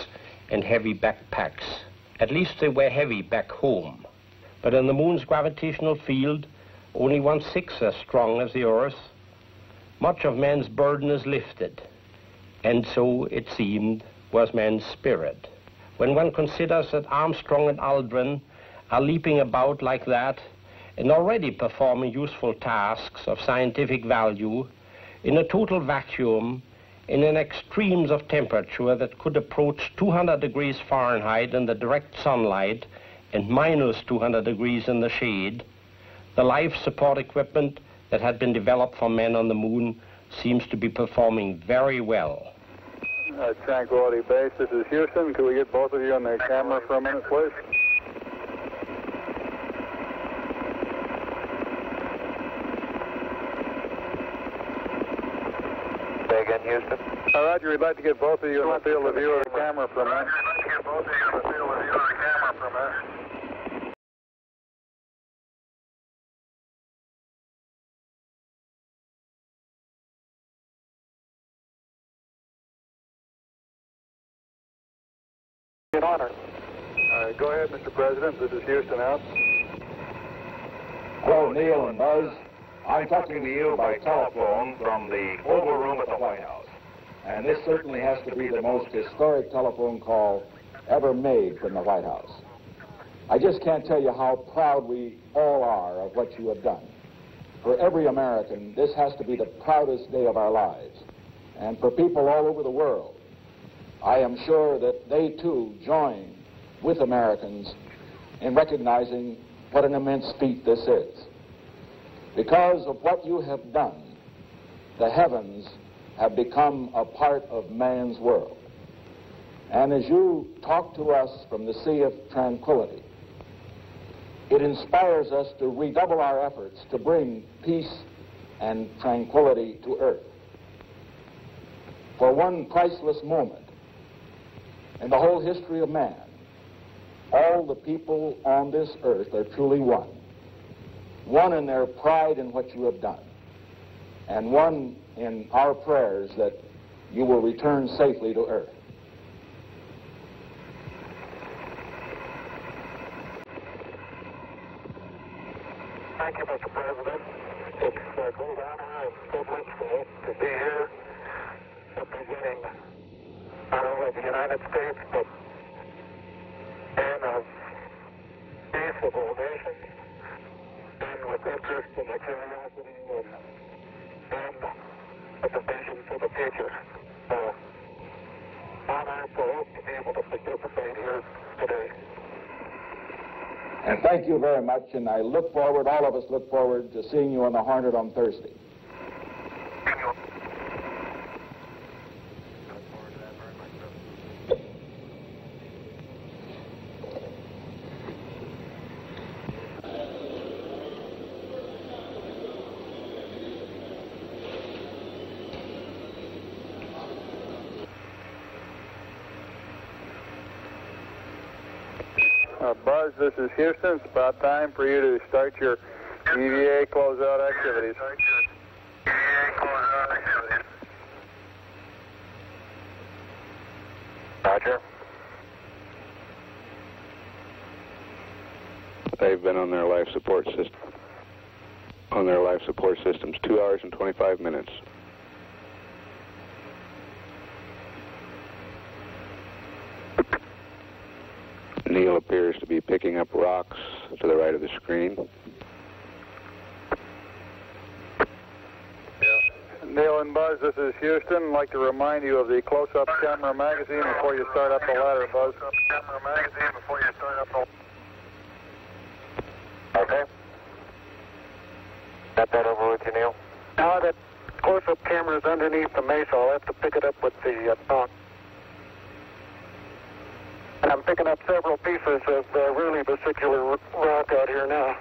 and heavy backpacks. At least they were heavy back home. But in the moon's gravitational field, only 1/6 as strong as the Earth, much of man's burden is lifted. And so, it seemed, was man's spirit. When one considers that Armstrong and Aldrin are leaping about like that and already performing useful tasks of scientific value in a total vacuum, in an extremes of temperature that could approach 200 degrees Fahrenheit in the direct sunlight and minus 200 degrees in the shade, the life support equipment that had been developed for men on the moon seems to be performing very well. Tranquility Base, this is Houston. Could we get both of you on the camera for a minute, please? Say again, Houston. Roger, we'd like to get both of you in the field of view of the camera for a minute. Roger, we'd like to get both of you in the field of view of the camera for a minute. Get on her. Go ahead, Mr. President. This is Houston out. Hello, Neil and Buzz. I'm talking to you by telephone from the Oval Room at the White House. And this certainly has to be the most historic telephone call ever made from the White House. I just can't tell you how proud we all are of what you have done. For every American, this has to be the proudest day of our lives. And for people all over the world, I am sure that they too join with Americans in recognizing what an immense feat this is. Because of what you have done, the heavens have become a part of man's world. And as you talk to us from the Sea of Tranquility, it inspires us to redouble our efforts to bring peace and tranquility to Earth. For one priceless moment in the whole history of man, all the people on this earth are truly one. One in their pride in what you have done, and one in our prayers that you will return safely to Earth. Thank you, Mr. President. It's a great honor and privilege for me to be here representing not only the United States, but men of peace of all nations, men with interest in the curiosity and with a vision for the future. Honor for us to be able to participate here today. And thank you very much, and I look forward, all of us look forward to seeing you on the Hornet on Thursday. Buzz, this is Houston. It's about time for you to start your EVA closeout activities. Roger. They've been on their life support system. On their life support systems, 2 hours and 25 minutes. Neil appears to be picking up rocks to the right of the screen. Neil and Buzz, this is Houston. I'd like to remind you of the close-up camera magazine before you start up the ladder, Buzz. Okay. Got that over with you, Neil? Now that close-up camera is underneath the mesa, I'll have to pick it up with the phone. And I'm picking up several pieces of really vesicular rock out here now.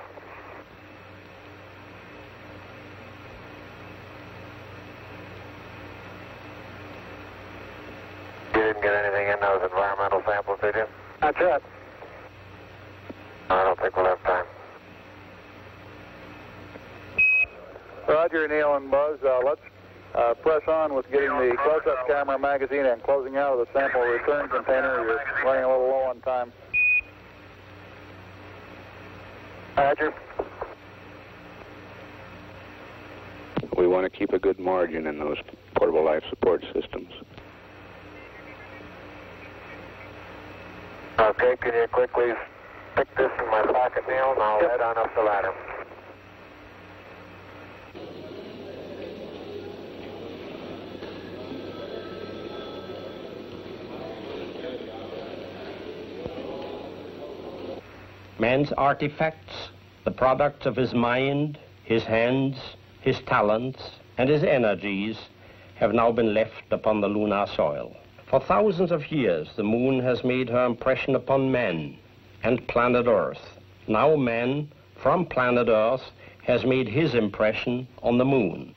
You didn't get anything in those environmental samples, did you? Not yet. I don't think we'll have time. Roger, Neil and Buzz. Let's press on with getting the close-up camera magazine and closing out of the sample return container. You're running a little low on time. Roger. We want to keep a good margin in those portable life support systems. Okay, can you quickly pick this in my pocket, Neil, and I'll head on up the ladder. Man's artifacts, the products of his mind, his hands, his talents, and his energies, have now been left upon the lunar soil. For thousands of years, the moon has made her impression upon man and planet Earth. Now man, from planet Earth, has made his impression on the moon.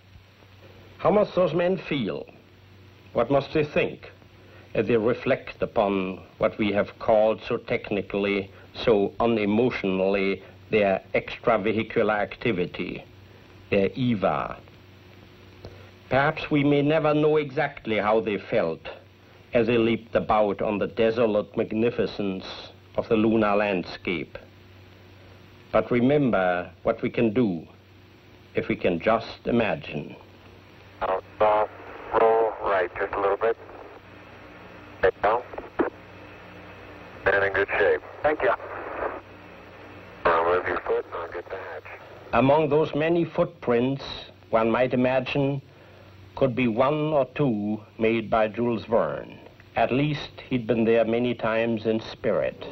How must those men feel? What must they think as they reflect upon what we have called so technically, so unemotionally, their extravehicular activity, their EVA? Perhaps we may never know exactly how they felt as they leaped about on the desolate magnificence of the lunar landscape. But remember what we can do if we can just imagine. Roll right just a little bit. Down. And in good shape. Thank you. Now move your foot and I'll get the hatch. Among those many footprints, one might imagine, could be one or two made by Jules Verne. At least he'd been there many times in spirit.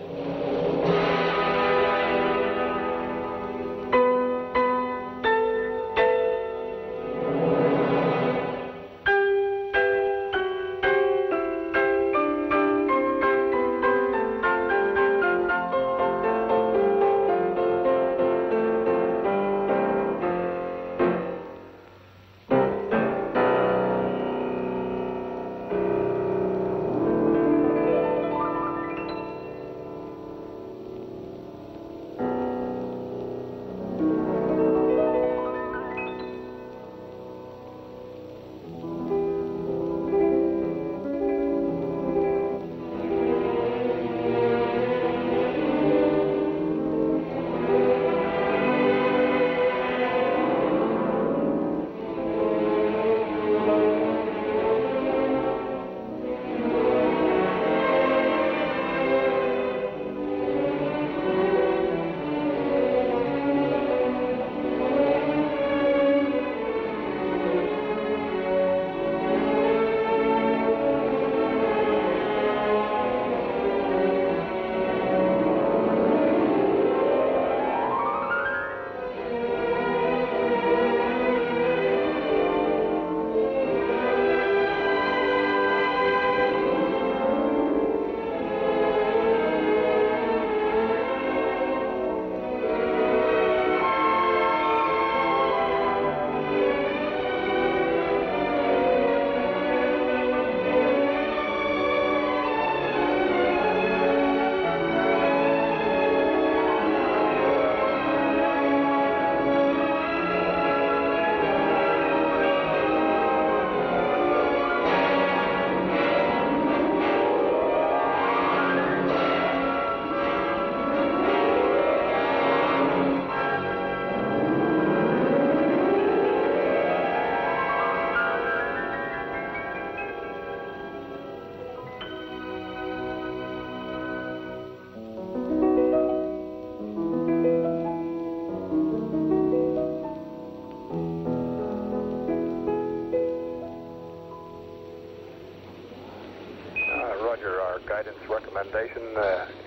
Recommendation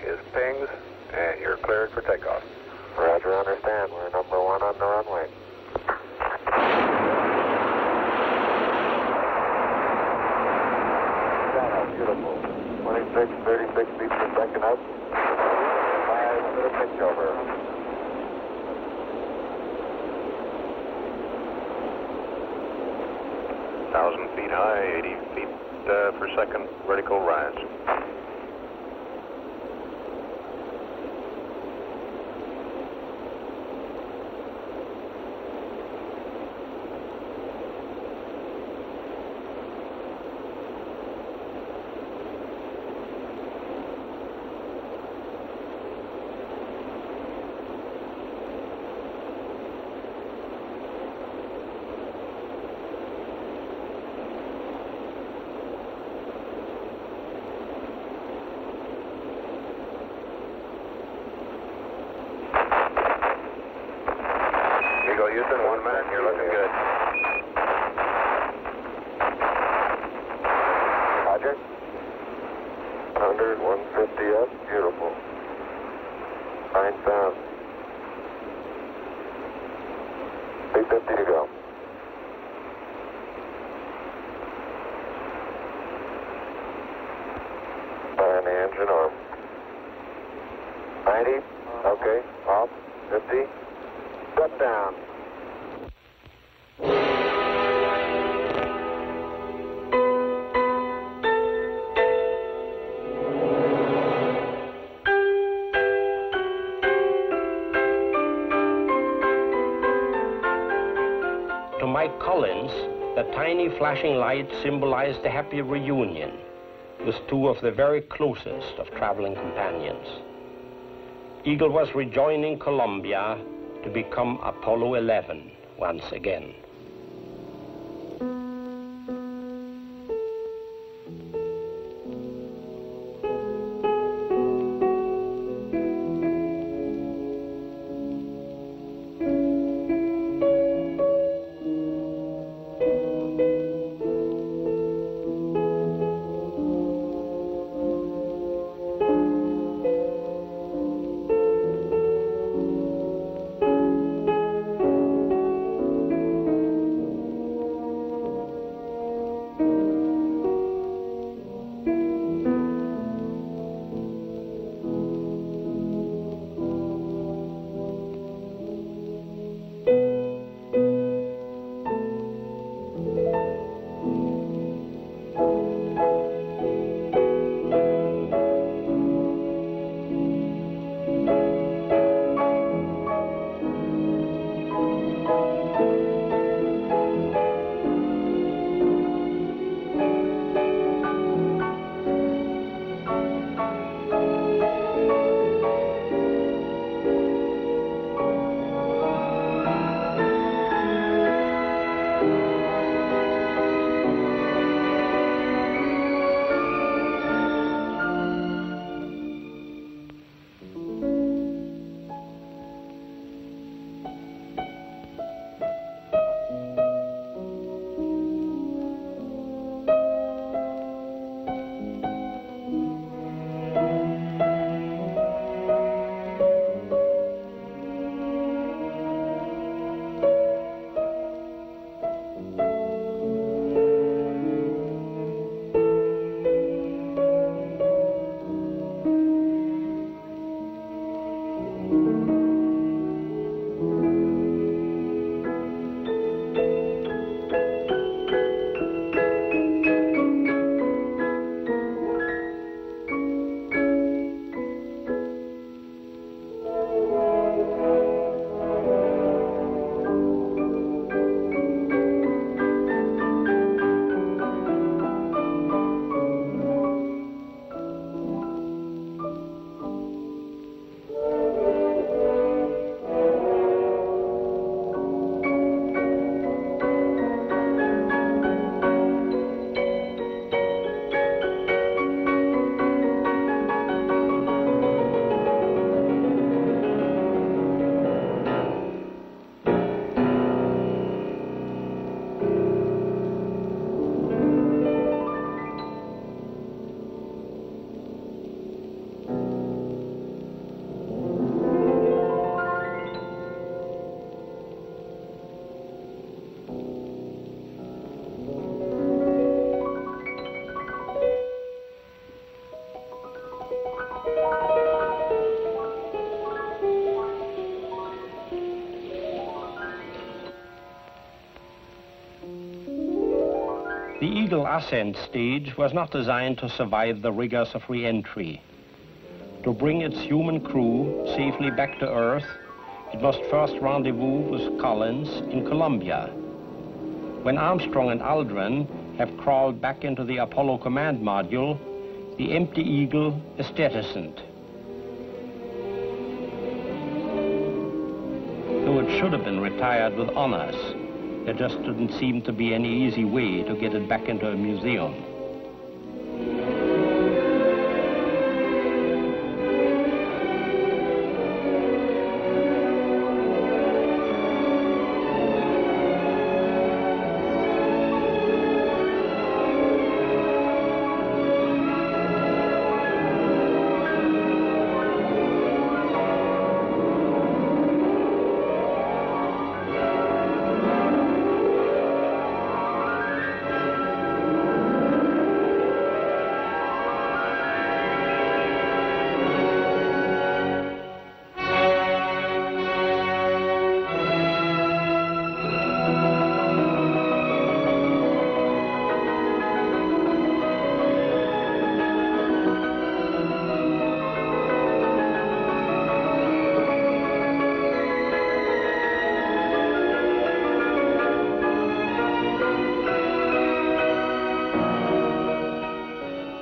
is pings, and you're cleared for takeoff. Roger, understand. We're number one on the runway. 36 feet per second up. 5 to pitch over. 1,000 feet high, 80 feet per second vertical rise. Houston, 1 minute, you're looking good. Roger. 100, 150 up, beautiful. 9,000. 850 to go. And the engine arm. 90, okay, off, 50. Step down. To Mike Collins, the tiny flashing light symbolized a happy reunion with two of the very closest of traveling companions. Eagle was rejoining Columbia to become Apollo 11 once again. The Eagle ascent stage was not designed to survive the rigors of re-entry. To bring its human crew safely back to Earth, it must first rendezvous with Collins in Columbia. When Armstrong and Aldrin have crawled back into the Apollo command module, the empty Eagle is jettisoned. Though it should have been retired with honors, there just didn't seem to be any easy way to get it back into a museum.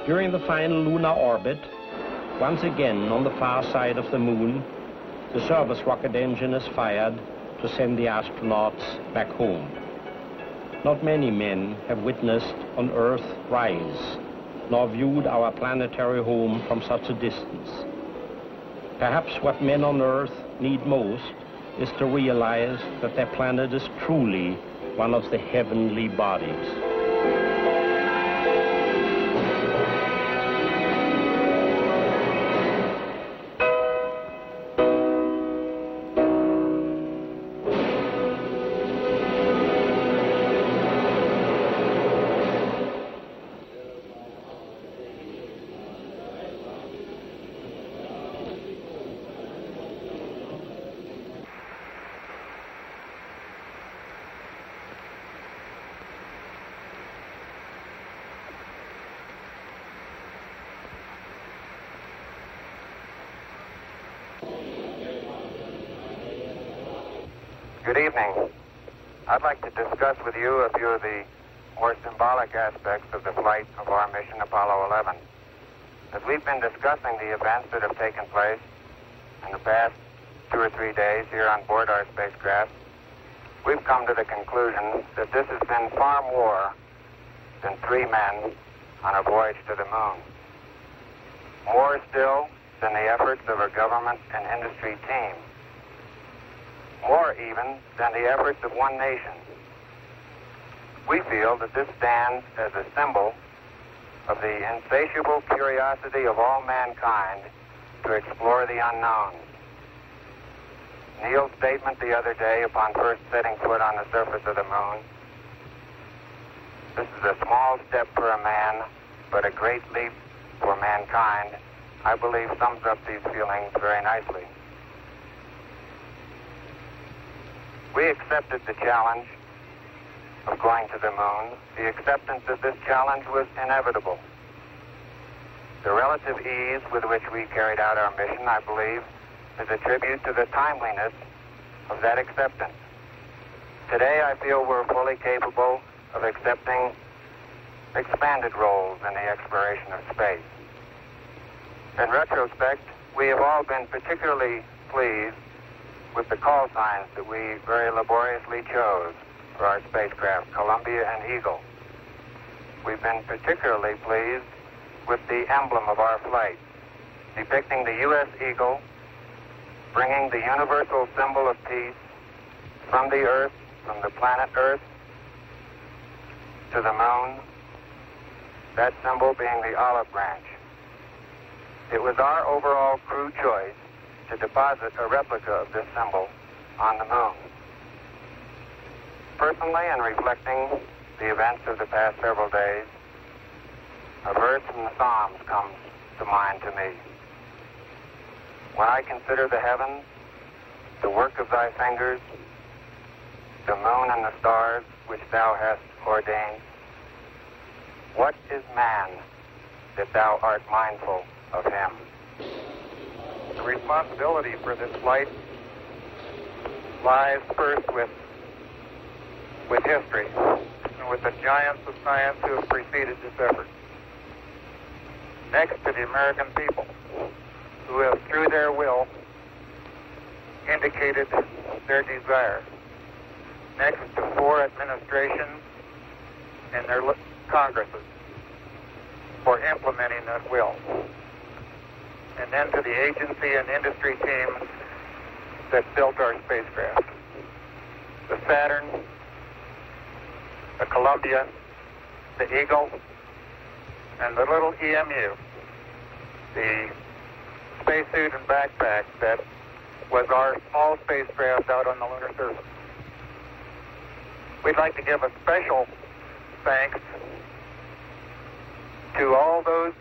During the final lunar orbit, once again on the far side of the moon, the service rocket engine is fired to send the astronauts back home. Not many men have witnessed an Earth rise, nor viewed our planetary home from such a distance. Perhaps what men on Earth need most is to realize that their planet is truly one of the heavenly bodies. Good evening. I'd like to discuss with you a few of the more symbolic aspects of the flight of our mission Apollo 11. As we've been discussing the events that have taken place in the past 2 or 3 days here on board our spacecraft, we've come to the conclusion that this has been far more than 3 men on a voyage to the moon. More still than the efforts of a government and industry team. More even than the efforts of one nation. We feel that this stands as a symbol of the insatiable curiosity of all mankind to explore the unknown. Neil's statement the other day upon first setting foot on the surface of the moon, this is a small step for a man, but a great leap for mankind, I believe sums up these feelings very nicely. We accepted the challenge of going to the moon. The acceptance of this challenge was inevitable. The relative ease with which we carried out our mission, I believe, is a tribute to the timeliness of that acceptance. Today, I feel we're fully capable of accepting expanded roles in the exploration of space. In retrospect, we have all been particularly pleased with the call signs that we very laboriously chose for our spacecraft, Columbia and Eagle. We've been particularly pleased with the emblem of our flight, depicting the U.S. Eagle, bringing the universal symbol of peace from the Earth, from the planet Earth, to the moon, that symbol being the olive branch. It was our overall crew choice to deposit a replica of this symbol on the moon. Personally, in reflecting the events of the past several days, a verse from the Psalms comes to mind to me. When I consider the heavens, the work of thy fingers, the moon and the stars which thou hast ordained, What is man that thou art mindful of him? The responsibility for this flight lies first with history and with the giants of science who have preceded this effort. Next to the American people, who have, through their will, indicated their desire. Next to 4 administrations and their Congresses for implementing that will. And then to the agency and industry teams that built our spacecraft. The Saturn, the Columbia, the Eagle, and the little EMU, the spacesuit and backpack that was our small spacecraft out on the lunar surface. We'd like to give a special thanks to all those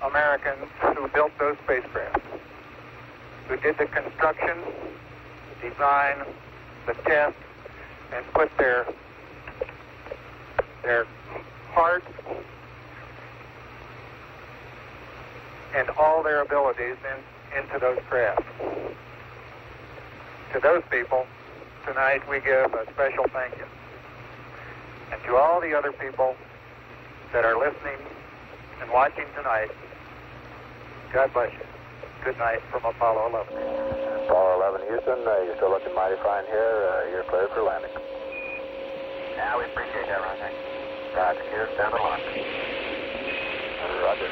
Americans who built those spacecraft, who did the construction, the design, the test, and put their heart and all their abilities into those crafts. To those people, tonight we give a special thank you. And to all the other people that are listening and watching tonight, God bless you. Good night from Apollo 11. Apollo 11, Houston, you're still looking mighty fine here. You're cleared for landing. Yeah, we appreciate that, Roger. Roger, here, stand by launch. Roger.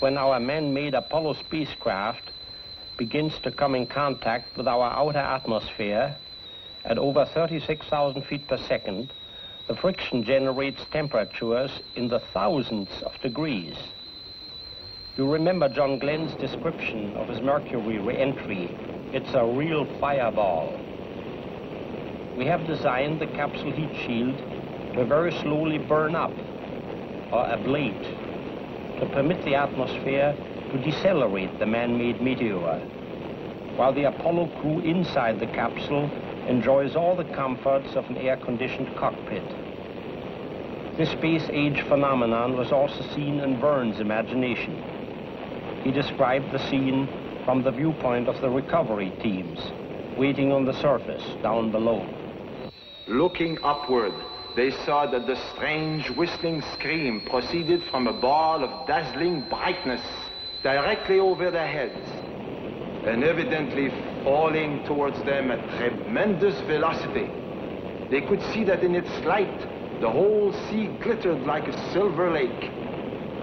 When our man-made Apollo spacecraft begins to come in contact with our outer atmosphere at over 36,000 feet per second, the friction generates temperatures in the thousands of degrees. You remember John Glenn's description of his Mercury re-entry. It's a real fireball. We have designed the capsule heat shield to very slowly burn up or ablate, to permit the atmosphere to decelerate the man-made meteor, while the Apollo crew inside the capsule enjoys all the comforts of an air-conditioned cockpit. This space-age phenomenon was also seen in Verne's imagination. He described the scene from the viewpoint of the recovery teams, waiting on the surface down below. Looking upward, they saw that the strange whistling scream proceeded from a ball of dazzling brightness directly over their heads, and evidently falling towards them at tremendous velocity. They could see that in its light, the whole sea glittered like a silver lake.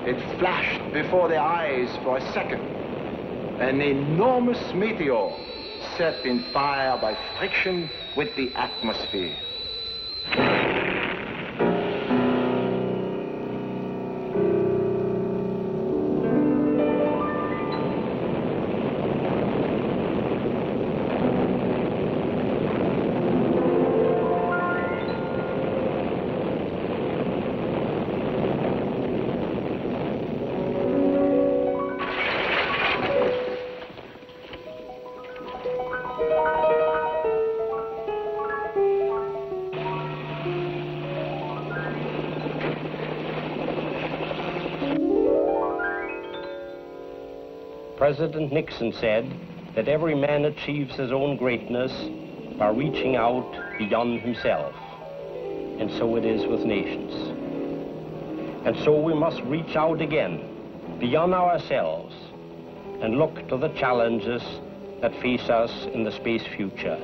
It flashed before their eyes for a second. An enormous meteor set in fire by friction with the atmosphere. President Nixon said that every man achieves his own greatness by reaching out beyond himself. And so it is with nations. And so we must reach out again, beyond ourselves, and look to the challenges that face us in the space future.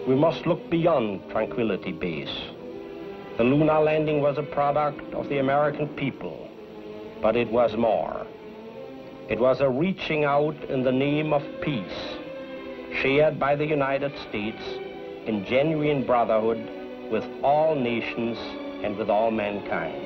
We must look beyond Tranquility Base. The lunar landing was a product of the American people, but it was more. It was a reaching out in the name of peace, shared by the United States in genuine brotherhood with all nations and with all mankind.